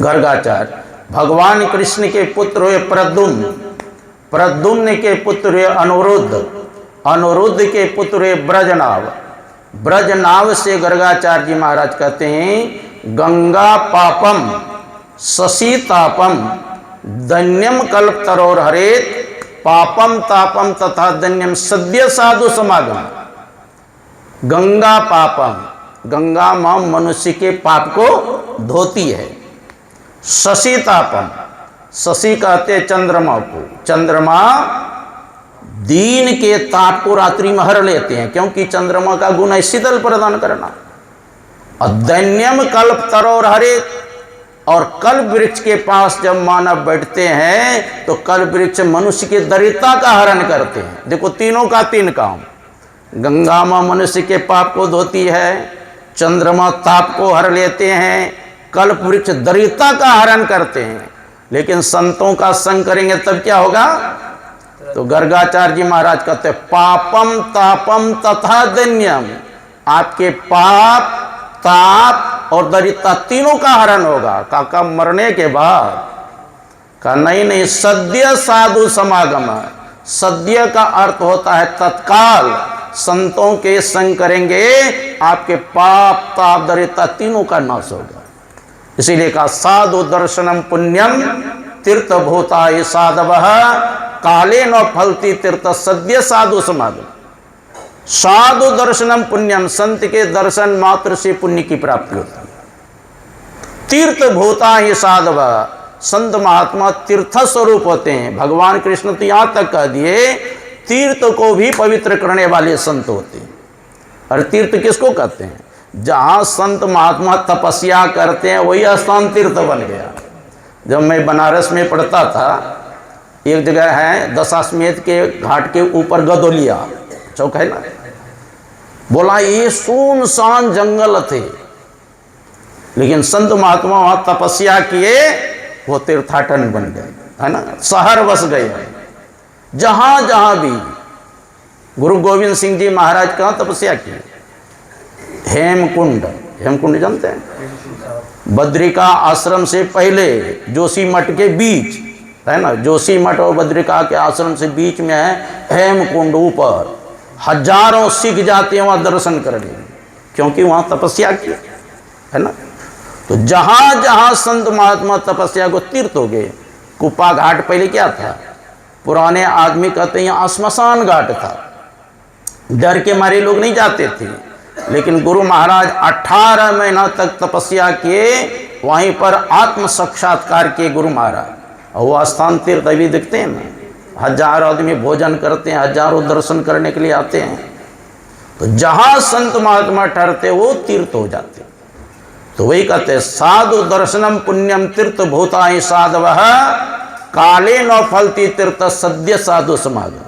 [SPEAKER 1] गर्गाचार्य। भगवान कृष्ण के पुत्र हुए प्रद्युम्न, प्रद्युम्न के पुत्र हुए अनिरुद्ध, अनिरुद्ध के पुत्र हुए ब्रजनाभ, ब्रजनाभ से गर्गाचार्य जी महाराज कहते हैं गंगा पापम शशि तापम दन्यम कल्प तरोर हरेत पापम तापम तथा दन्यम सद्य साधु समागम। गंगा पापम, गंगा मां मनुष्य के पाप को धोती है। शशि तापम, शशि कहते चंद्रमा को। चंद्रमा दिन के ताप को रात्रि में हर लेते हैं, क्योंकि चंद्रमा का गुण है शीतल प्रदान करना। और दैन्यम कल्प तरोर हरित, और कल्प वृक्ष के पास जब मानव बैठते हैं तो कल्प वृक्ष मनुष्य की दरिद्रता का हरण करते हैं। देखो तीनों का तीन काम, गंगा माँ मनुष्य के पाप को धोती है, चंद्रमा ताप को हर लेते हैं, कल्प वृक्ष दरिद्रता का हरण करते हैं। लेकिन संतों का संग करेंगे तब क्या होगा? तो गर्गाचार्य जी महाराज कहते पापम तापम तथा दैन्यम, आपके पाप, ताप और दरिद्रता तीनों का हरण होगा। काका मरने के बाद का नहीं, सद्य साधु समागम। सद्य का अर्थ होता है तत्काल। संतों के संग करेंगे आपके पाप, ताप, दरिद्रता तीनों का नाश होगा। इसीलिए कहा साधु दर्शनम पुण्यम तीर्थ भूता ये साधवः काले न फलती तीर्थ सद्य साधु समागम। साधु दर्शनम पुण्यम, संत के दर्शन मात्र से पुण्य की प्राप्ति होती है। तीर्थ भूता ही साधव, संत महात्मा तीर्थ स्वरूप होते हैं। भगवान कृष्ण तो यहां तक कह दिए तीर्थ को भी पवित्र करने वाले संत होते हैं। और तीर्थ किसको कहते हैं? जहां संत महात्मा तपस्या करते हैं वही स्थान तीर्थ बन गया। जब मैं बनारस में पढ़ता था, एक जगह है दशाश्वमेध के घाट के ऊपर गदोलिया चौक है ना, बोला ये सुनसान जंगल थे, लेकिन संत महात्मा वहां तपस्या किए, वो तीर्थाटन बन गए, है ना, शहर बस गए। जहां जहां भी गुरु गोविंद सिंह जी महाराज कहाँ तपस्या की? हेमकुंड, हेमकुंड जानते हैं? बद्रिका आश्रम से पहले जोशी मठ के बीच है ना, जोशी मठ और बद्रिका के आश्रम से बीच में है हेमकुंड। ऊपर हजारों सिख जाते हैं वहां दर्शन करने, क्योंकि वहां तपस्या की, है ना। तो जहां जहां संत महात्मा तपस्या को तीर्थ हो गए। कुप्पा घाट पहले क्या था? पुराने आदमी कहते हैं यहाँ श्मशान घाट था, डर के मारे लोग नहीं जाते थे। लेकिन गुरु महाराज 18 महीना तक तपस्या किए, वहीं पर आत्म साक्षात्कार किए गुरु महाराज। और वो स्थान तीर्थ अभी दिखते हैं ना, हजारों आदमी भोजन करते हैं, हजारों दर्शन करने के लिए आते हैं। तो जहां संत महात्मा ठहरते वो तीर्थ हो जाते। तो वही कहते हैं साधु दर्शनम पुण्यम तीर्थ भूतानि साधवः काले न फलती तीर्थ सद्य साधु समागम।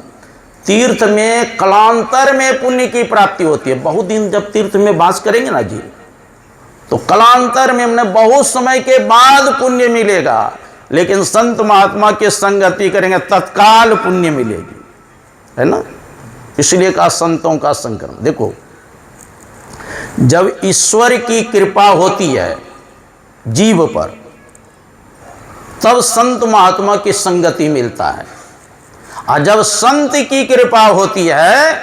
[SPEAKER 1] तीर्थ में कलांतर में पुण्य की प्राप्ति होती है। बहुत दिन जब तीर्थ में वास करेंगे ना जी, तो कलांतर में हमने बहुत समय के बाद पुण्य मिलेगा। लेकिन संत महात्मा के संगति करेंगे तत्काल पुण्य मिलेगी, है ना। इसलिए कहा संतों का संकर्म। देखो, जब ईश्वर की कृपा होती है जीव पर, तब संत महात्मा की संगति मिलता है। और जब संत की कृपा होती है,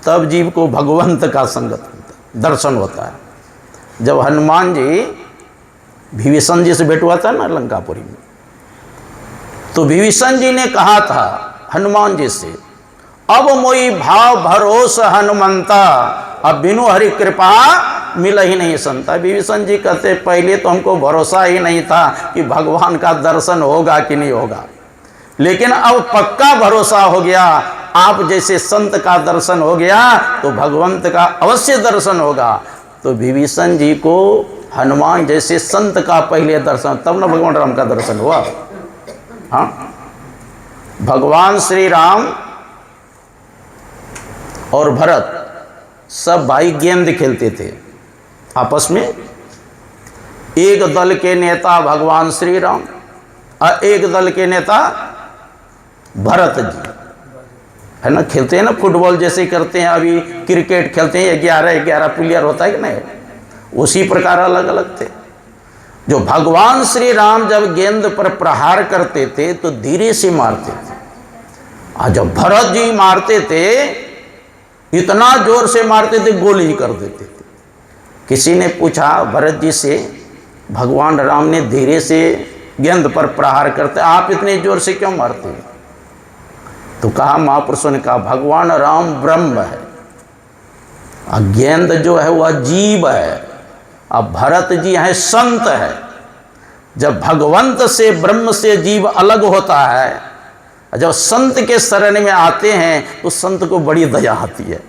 [SPEAKER 1] तब जीव को भगवंत का संगत दर्शन होता है। जब हनुमान जी विभीषण जी से भेंट हुआ था ना लंकापुरी में, तो विभीषण जी ने कहा था हनुमान जी से, अब मोई भाव भरोस हनुमंता, अब बिनु हरि कृपा मिला ही नहीं संता। विभीषण जी कहते पहले तो हमको भरोसा ही नहीं था कि भगवान का दर्शन होगा कि नहीं होगा, लेकिन अब पक्का भरोसा हो गया। आप जैसे संत का दर्शन हो गया तो भगवंत का अवश्य दर्शन होगा। तो विभीषण जी को हनुमान जैसे संत का पहले दर्शन, तब ना भगवान राम का दर्शन हुआ। हाँ, भगवान श्री राम और भरत सब भाई गेंद खेलते थे आपस में। एक दल के नेता भगवान श्री राम और एक दल के नेता भरत जी, है ना। खेलते हैं ना फुटबॉल जैसे करते हैं, अभी क्रिकेट खेलते हैं, 11-11 प्लेयर होता है कि नहीं, उसी प्रकार अलग अलग थे। जो भगवान श्री राम जब गेंद पर प्रहार करते थे तो धीरे से मारते थे, और जब भरत जी मारते थे इतना जोर से मारते थे गोली ही कर देते थे। किसी ने पूछा भरत जी से, भगवान राम ने धीरे से गेंद पर प्रहार करते, आप इतने जोर से क्यों मारते हैं? तो कहा, महापुरुषों ने कहा भगवान राम ब्रह्म है, और गेंद जो है वह जीव है, अब भरत जी हैं संत है। जब भगवंत से ब्रह्म से जीव अलग होता है, जब संत के शरण में आते हैं तो संत को बड़ी दया आती है।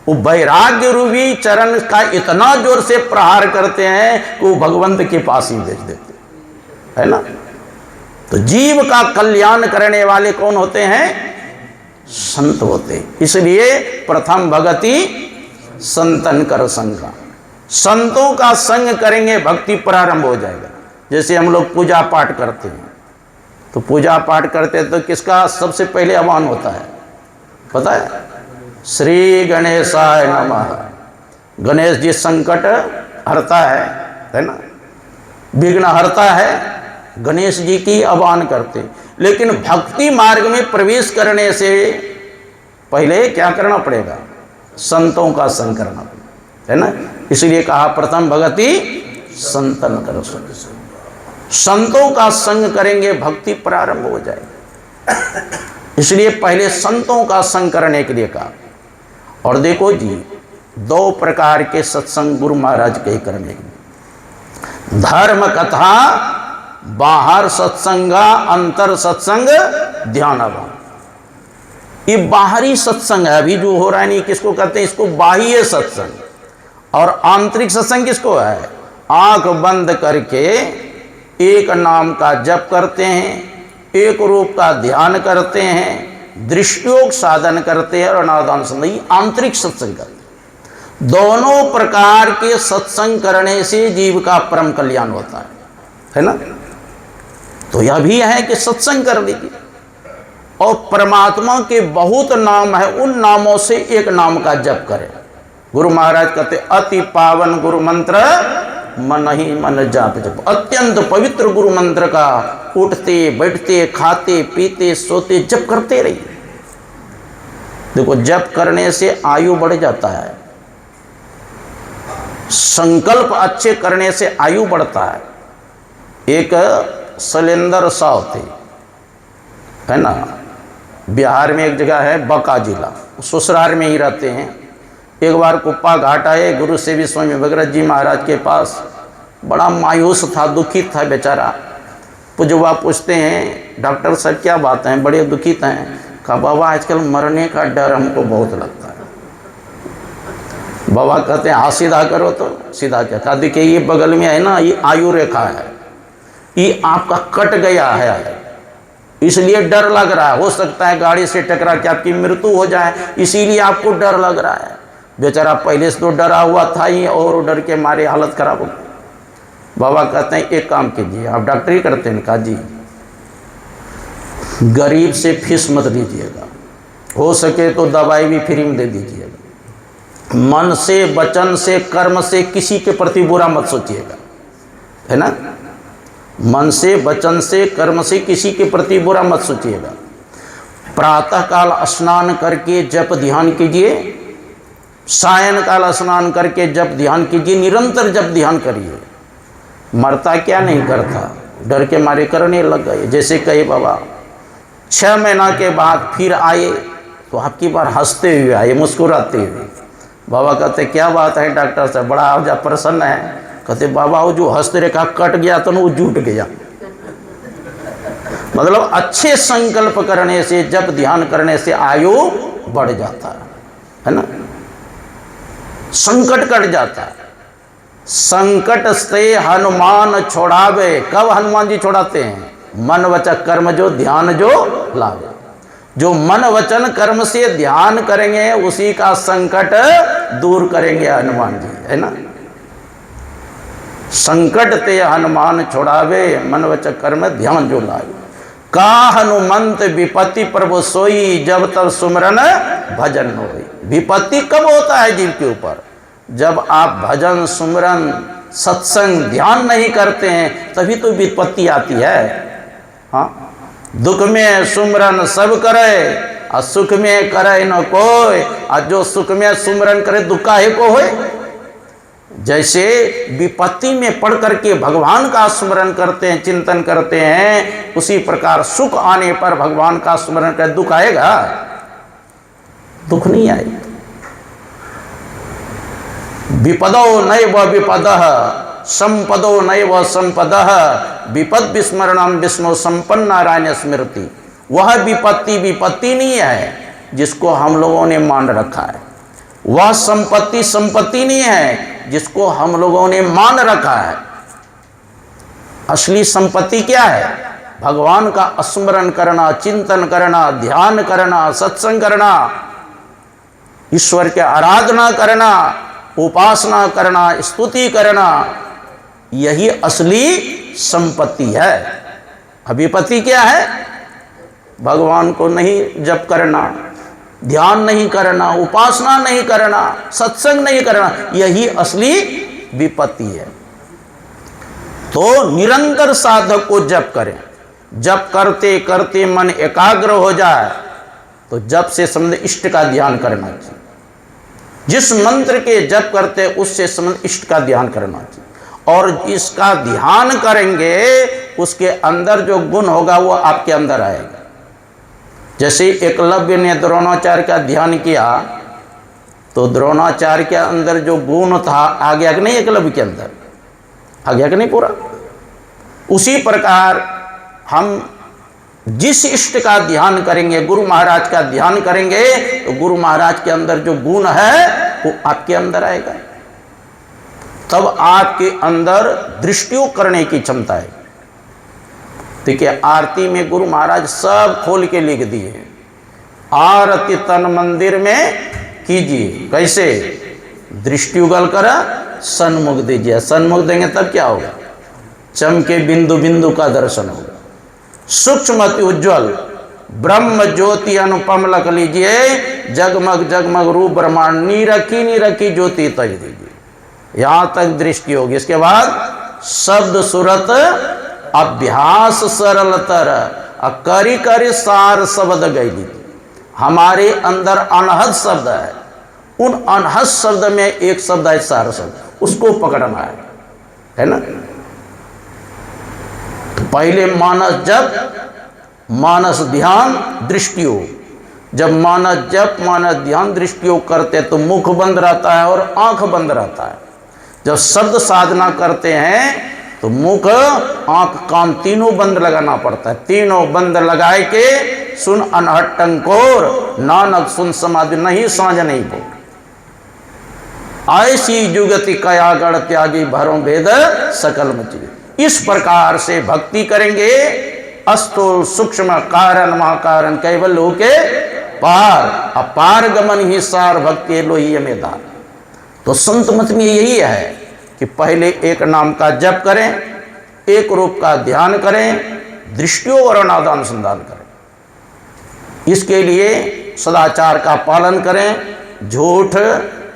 [SPEAKER 1] वो वैराग्य रूपी चरण का इतना जोर से प्रहार करते हैं कि वो भगवंत के पास ही भेज देते, है ना। तो जीव का कल्याण करने वाले कौन होते हैं? संत होते हैं। इसलिए प्रथम भगति संतन कर संगा, संतों का संग करेंगे भक्ति प्रारंभ हो जाएगा। जैसे हम लोग पूजा पाठ करते हैं, तो पूजा पाठ करते हैं तो किसका सबसे पहले आह्वान होता है पता है? श्री गणेशाय नमः। गणेश जी संकट हरता है ना, विघ्न हरता है, गणेश जी की आह्वान करते। लेकिन भक्ति मार्ग में प्रवेश करने से पहले क्या करना पड़ेगा? संतों का संग करना पड़ेगा, है ना। इसलिए कहा प्रथम भगति संतन करो संग। संतों का संग करेंगे भक्ति प्रारंभ हो जाएगी। इसलिए पहले संतों का संग करने के लिए कहा। और देखो जी, दो प्रकार के सत्संग गुरु महाराज के करने के, धर्म कथा बाहर सत्संगा, अंतर सत्संग ध्यानवान। ये बाहरी सत्संग है अभी जो हो रहा है, नहीं किसको कहते हैं? इसको बाह्य सत्संग। और आंतरिक सत्संग किसको है? आंख बंद करके एक नाम का जप करते हैं, एक रूप का ध्यान करते हैं, दृष्टियोग साधन करते हैं और नादान संधि आंतरिक सत्संग करते हैं। दोनों प्रकार के सत्संग करने से जीव का परम कल्याण होता है ना। तो यह भी है कि सत्संग कर लीजिए। और परमात्मा के बहुत नाम है, उन नामों से एक नाम का जप करें। गुरु महाराज कहते अति पावन गुरु मंत्र मन ही मन जाप जप। अत्यंत पवित्र गुरु मंत्र का उठते बैठते खाते पीते सोते जप करते रहिए। देखो, जप करने से आयु बढ़ जाता है, संकल्प अच्छे करने से आयु बढ़ता है। एक शैलेंद्र साहु थे, है ना, बिहार में एक जगह है बका जिला, ससुराल में ही रहते हैं। एक बार कुप्पा घाट आए गुरु सेवी स्वामी भगरत जी महाराज के पास। बड़ा मायूस था, दुखित था बेचारा। पुजवा पूछते हैं, डॉक्टर साहब क्या बात है, बड़े दुखित हैं। कहा बाबा आजकल मरने का डर हमको बहुत लगता है। बाबा कहते हैं हाँ सीधा करो। तो सीधा क्या? कहा देखिए ये बगल में है ना, ये आयु रेखा है, ये आपका कट गया है, इसलिए डर लग रहा है। हो सकता है गाड़ी से टकरा के आपकी मृत्यु हो जाए, इसीलिए आपको डर लग रहा है। बेचारा पहले से तो डरा हुआ था ही, और डर के मारे हालत खराब हो गई। बाबा कहते हैं एक काम कीजिए, आप डॉक्टरी करते हैं? कहा जी। गरीब से फीस मत दीजिएगा, हो सके तो दवाई भी फ्री में दे दीजिएगा। मन से वचन से कर्म से किसी के प्रति बुरा मत सोचिएगा, है ना। मन से वचन से कर्म से किसी के प्रति बुरा मत सोचिएगा। प्रातः काल स्नान करके जप ध्यान कीजिए, सायन काल स्नान करके जप ध्यान कीजिए, निरंतर जप ध्यान करिए। मरता क्या नहीं करता, डर के मारे करने लग गए। जैसे कहे बाबा 6 महीना के बाद फिर आए तो आपकी बार हंसते हुए आए, मुस्कुराते हुए। बाबा कहते क्या बात है डॉक्टर साहब, बड़ा आप जा प्रसन्न है। कहते बाबा वो जो हस्तरेखा कट गया तो वो जुट गया। मतलब अच्छे संकल्प करने से, जब ध्यान करने से आयु बढ़ जाता है ना, संकट कट जाता है। संकट से हनुमान छोड़ावे। कब हनुमान जी छोड़ाते हैं? मन वचन कर्म जो ध्यान जो लावे। जो मन वचन कर्म से ध्यान करेंगे उसी का संकट दूर करेंगे हनुमान जी, है ना। संकट ते हनुमान छोड़ावे, मन वचन कर्म ध्यान जो लावे। का हनुमंत विपत्ति प्रभु सोई, जब तब सुमरन भजन होई। विपत्ति कब होता है जीव के ऊपर? जब आप भजन सुमरन सत्संग ध्यान नहीं करते हैं, तभी तो विपत्ति आती है। हाँ, दुख में सुमरन सब करे और सुख में करे न कोई, और जो सुख में सुमरन करे दुख काहे को होए। जैसे विपत्ति में पढ़ करके भगवान का स्मरण करते हैं, चिंतन करते हैं, उसी प्रकार सुख आने पर भगवान का स्मरण कर दुख आएगा? दुख नहीं आएगा। विपदो नैव विपदः संपदो नैव संपदः विपद विस्मरणम विष्णु संपन्न नारायण स्मृति। वह विपत्ति नहीं है जिसको हम लोगों ने मान रखा है, वह संपत्ति नहीं है जिसको हम लोगों ने मान रखा है। असली संपत्ति क्या है? भगवान का स्मरण करना, चिंतन करना, ध्यान करना, सत्संग करना, ईश्वर की आराधना करना, उपासना करना, स्तुति करना, यही असली संपत्ति है। विपत्ति क्या है? भगवान को नहीं जप करना, ध्यान नहीं करना, उपासना नहीं करना, सत्संग नहीं करना, यही असली विपत्ति है। तो निरंतर साधक को जप करें। जप करते करते मन एकाग्र हो जाए तो जप से संबंध इष्ट का ध्यान करना चाहिए। जिस मंत्र के जप करते उससे संबंध इष्ट का ध्यान करना चाहिए, और इसका ध्यान करेंगे उसके अंदर जो गुण होगा वो आपके अंदर आएगा। जैसे एकलव्य ने द्रोणाचार्य का ध्यान किया तो द्रोणाचार्य के अंदर जो गुण था आ गया कि नहीं? एकलव्य के अंदर आ गया कि नहीं पूरा? उसी प्रकार हम जिस इष्ट का ध्यान करेंगे, गुरु महाराज का ध्यान करेंगे, तो गुरु महाराज के अंदर जो गुण है वो आपके अंदर आएगा। तब आपके अंदर दृष्टियों करने की क्षमता है। देखिए आरती में गुरु महाराज सब खोल के लिख दिए, आरती तन मंदिर में कीजिए। कैसे? दृष्टि उगल कर सन्मुख दीजिए। सन्मुख देंगे तब क्या होगा? चमके बिंदु बिंदु का दर्शन होगा। सूक्ष्म अति उज्ज्वल ब्रह्म ज्योति अनुपम लख लीजिए, जगमग जगमग रूप ब्रह्मांड नीरखी ज्योति तज दीजिए। यहाँ तक दृष्टि होगी। इसके बाद शब्द सूरत अभ्यास सरलतर करी करी सार शब्द गई लीजिए। हमारे अंदर अनहद शब्द है, उन अनहद शब्द में एक शब्द है सार शब्द, उसको पकड़ना है ना। पहले मानस जप, मानस ध्यान, दृष्टियों। जब मानस जप, मानस ध्यान, दृष्टियों करते तो मुख बंद रहता है और आंख बंद रहता है। जब शब्द साधना करते हैं तो मुख, आंख, कान तीनों बंद लगाना पड़ता है। तीनों बंद लगाए के सुन अनहट टंकोर, नानक सुन समाधि नहीं सांझ नहीं बोल। ऐसी जुगति कया गढ़ त्यागी भरों भेद सकल मची। इस प्रकार से भक्ति करेंगे। अस्तुल सूक्ष्म कारण महाकारण कैवल के पार, अपार गमन ही सार भक्ति लोही में दार। तो संत मत में यही है कि पहले एक नाम का जप करें, एक रूप का ध्यान करें, दृष्टियों और अनुसंधान करें। इसके लिए सदाचार का पालन करें। झूठ,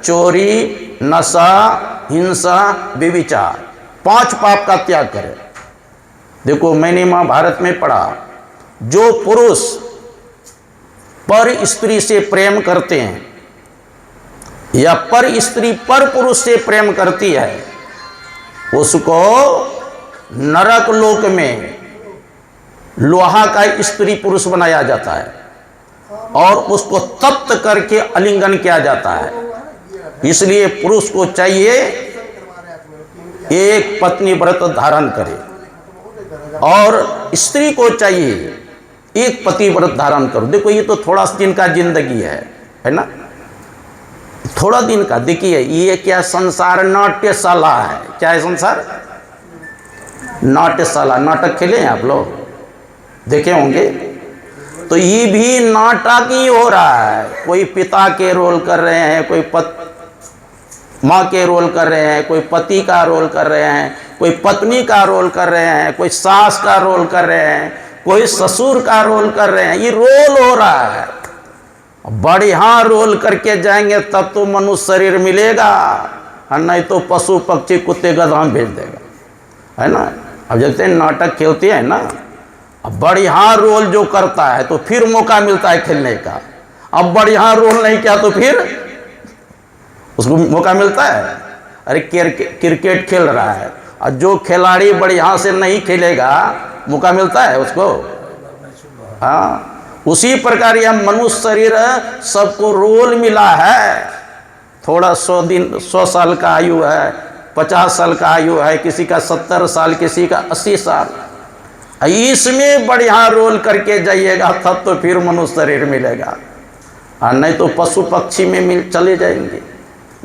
[SPEAKER 1] चोरी, नशा, हिंसा, व्यभिचार, 5 पाप का त्याग करें। देखो मैंने महाभारत में पढ़ा, जो पुरुष पर स्त्री से प्रेम करते हैं या पर स्त्री पर पुरुष से प्रेम करती है, उसको नरक लोक में लोहा का स्त्री पुरुष बनाया जाता है और उसको तप्त करके आलिंगन किया जाता है। इसलिए पुरुष को चाहिए एक पत्नी व्रत धारण करे और स्त्री को चाहिए एक पति व्रत धारण करो। देखो ये तो थोड़ा दिन का जिंदगी है ना, थोड़ा दिन का। देखिए ये क्या संसार नाट्यशाला है। क्या है संसार? नाट्यशाला। नाटक खेले हैं आप लोग, देखे होंगे। तो ये भी नाटक ही हो रहा है। कोई पिता के रोल कर रहे हैं, कोई माँ के रोल कर रहे हैं, कोई पति का रोल कर रहे हैं, कोई पत्नी का रोल कर रहे हैं, कोई सास का रोल कर रहे हैं, कोई ससुर का रोल कर रहे हैं। ये रोल हो रहा है। बढ़िया रोल करके जाएंगे तब तो मनुष्य शरीर मिलेगा, और नहीं तो पशु पक्षी कुत्ते गधा में भेज देगा, है ना। अब जैसे नाटक खेलते हैं ना, अब बढ़िया रोल जो करता है तो फिर मौका मिलता है खेलने का। अब बढ़िया रोल नहीं किया तो फिर उसको मौका मिलता है। अरे क्रिकेट खेल रहा है और जो खिलाड़ी बढ़िया से नहीं खेलेगा मौका मिलता है उसको। हाँ, उसी प्रकार यह मनुष्य शरीर सबको रोल मिला है। थोड़ा 100 साल का आयु है, 50 साल का आयु है, किसी का 70 साल, किसी का 80 साल। इसमें बढ़िया रोल करके जाइएगा तब तो फिर मनुष्य शरीर मिलेगा, और नहीं तो पशु पक्षी में चले जाएंगे,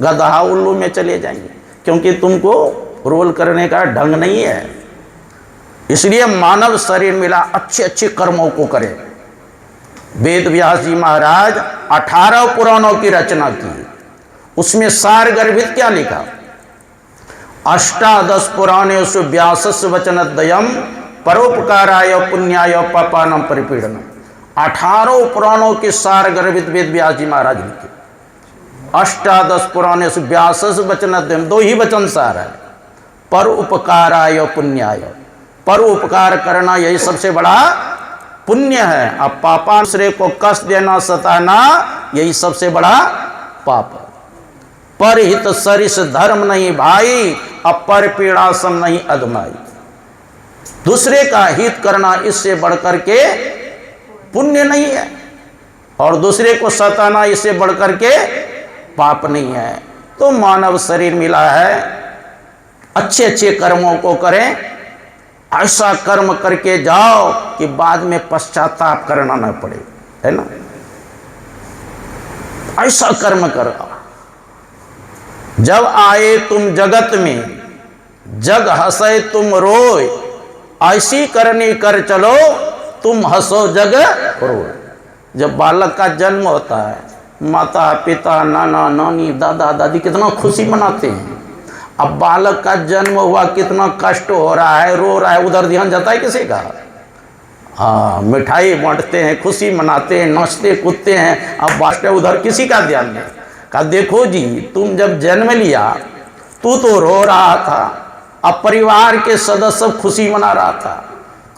[SPEAKER 1] गधा उल्लू में चले जाएंगे, क्योंकि तुमको रोल करने का ढंग नहीं है। इसलिए मानव शरीर मिला, अच्छे अच्छे कर्मों को करें। वेद व्यास जी महाराज 18 पुराणों की रचना की, उसमें सार गर्भित क्या लिखा? अष्टादश पुराणेषु व्यासस्य वचनद्वयम् परोपकाराय पुण्याय पापानां परिपीडनम्। 18 पुराणों के सार गर्भित वेद व्यास जी महाराज लिखे। अष्टादश पुराणेषु व्यासस्य वचनद्वयम्, 2 ही वचन सार है, परोपकाराय पुण्याय। परोपकार करना यही सबसे बड़ा पुण्य है। अब पापाश्रय को कष्ट देना, सताना, यही सबसे बड़ा पाप है। परहित सरिस धर्म नहीं भाई, अब पर पीड़ा सम नहीं अधमाई। दूसरे का हित करना इससे बढ़कर के पुण्य नहीं है, और दूसरे को सताना इससे बढ़कर के पाप नहीं है। तो मानव शरीर मिला है, अच्छे अच्छे कर्मों को करें, ऐसा कर्म करके जाओ कि बाद में पश्चाताप करना न पड़े, है ना। ऐसा कर्म करो। जब आए तुम जगत में, जग हंसे तुम रोए, ऐसी करनी कर चलो तुम हंसो जग रोए। जब बालक का जन्म होता है, माता पिता, नाना नानी, दादा दादी कितना खुशी मनाते हैं। अब बालक का जन्म हुआ, कितना कष्ट हो रहा है, रो रहा है, उधर ध्यान जाता है किसी का? हाँ, मिठाई बांटते हैं, खुशी मनाते हैं, नाचते कूदते हैं, अब बांटते उधर किसी का ध्यान नहीं। कहा देखो जी, तुम जब जन्म लिया तू तो रो रहा था, अब परिवार के सदस्य खुशी मना रहा था।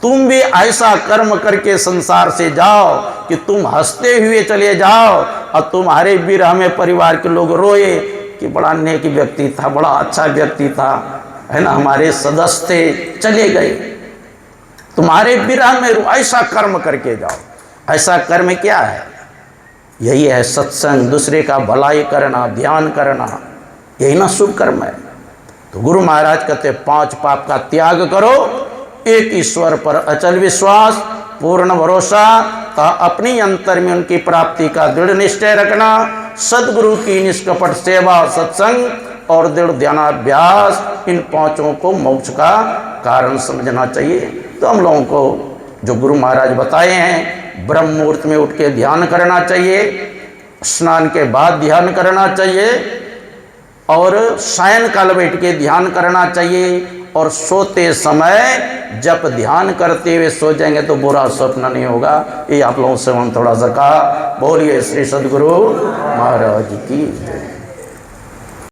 [SPEAKER 1] तुम भी ऐसा कर्म करके संसार से जाओ कि तुम हंसते हुए चले जाओ, और तुम्हारे विरह में परिवार के लोग रोए कि बड़ा नेक व्यक्ति था, बड़ा अच्छा व्यक्ति था, है ना, हमारे सदस्य थे, चले गए। तुम्हारे विरह में ऐसा कर्म करके जाओ। ऐसा कर्म क्या है? यही है सत्संग, दूसरे का भलाई करना, ध्यान करना, यही ना शुभ कर्म है। तो गुरु महाराज कहते 5 पाप का त्याग करो, एक ईश्वर पर अचल विश्वास, पूर्ण भरोसा, ता अपनी अंतर में उनकी प्राप्ति का दृढ़ निश्चय रखना, सदगुरु की निष्कपट सेवा, सत्संग और दृढ़ ध्यानाभ्यास, इन 5 को मोक्ष का कारण समझना चाहिए। तो हम लोगों को जो गुरु महाराज बताए हैं, ब्रह्म मुहूर्त में उठ के ध्यान करना चाहिए, स्नान के बाद ध्यान करना चाहिए, और सायं काल बैठ के ध्यान करना चाहिए, और सोते समय जब ध्यान करते हुए सो जाएंगे तो बुरा स्वप्न नहीं होगा। ये आप लोगों से हम थोड़ा सा कहा। बोलिए श्री सदगुरु महाराज की।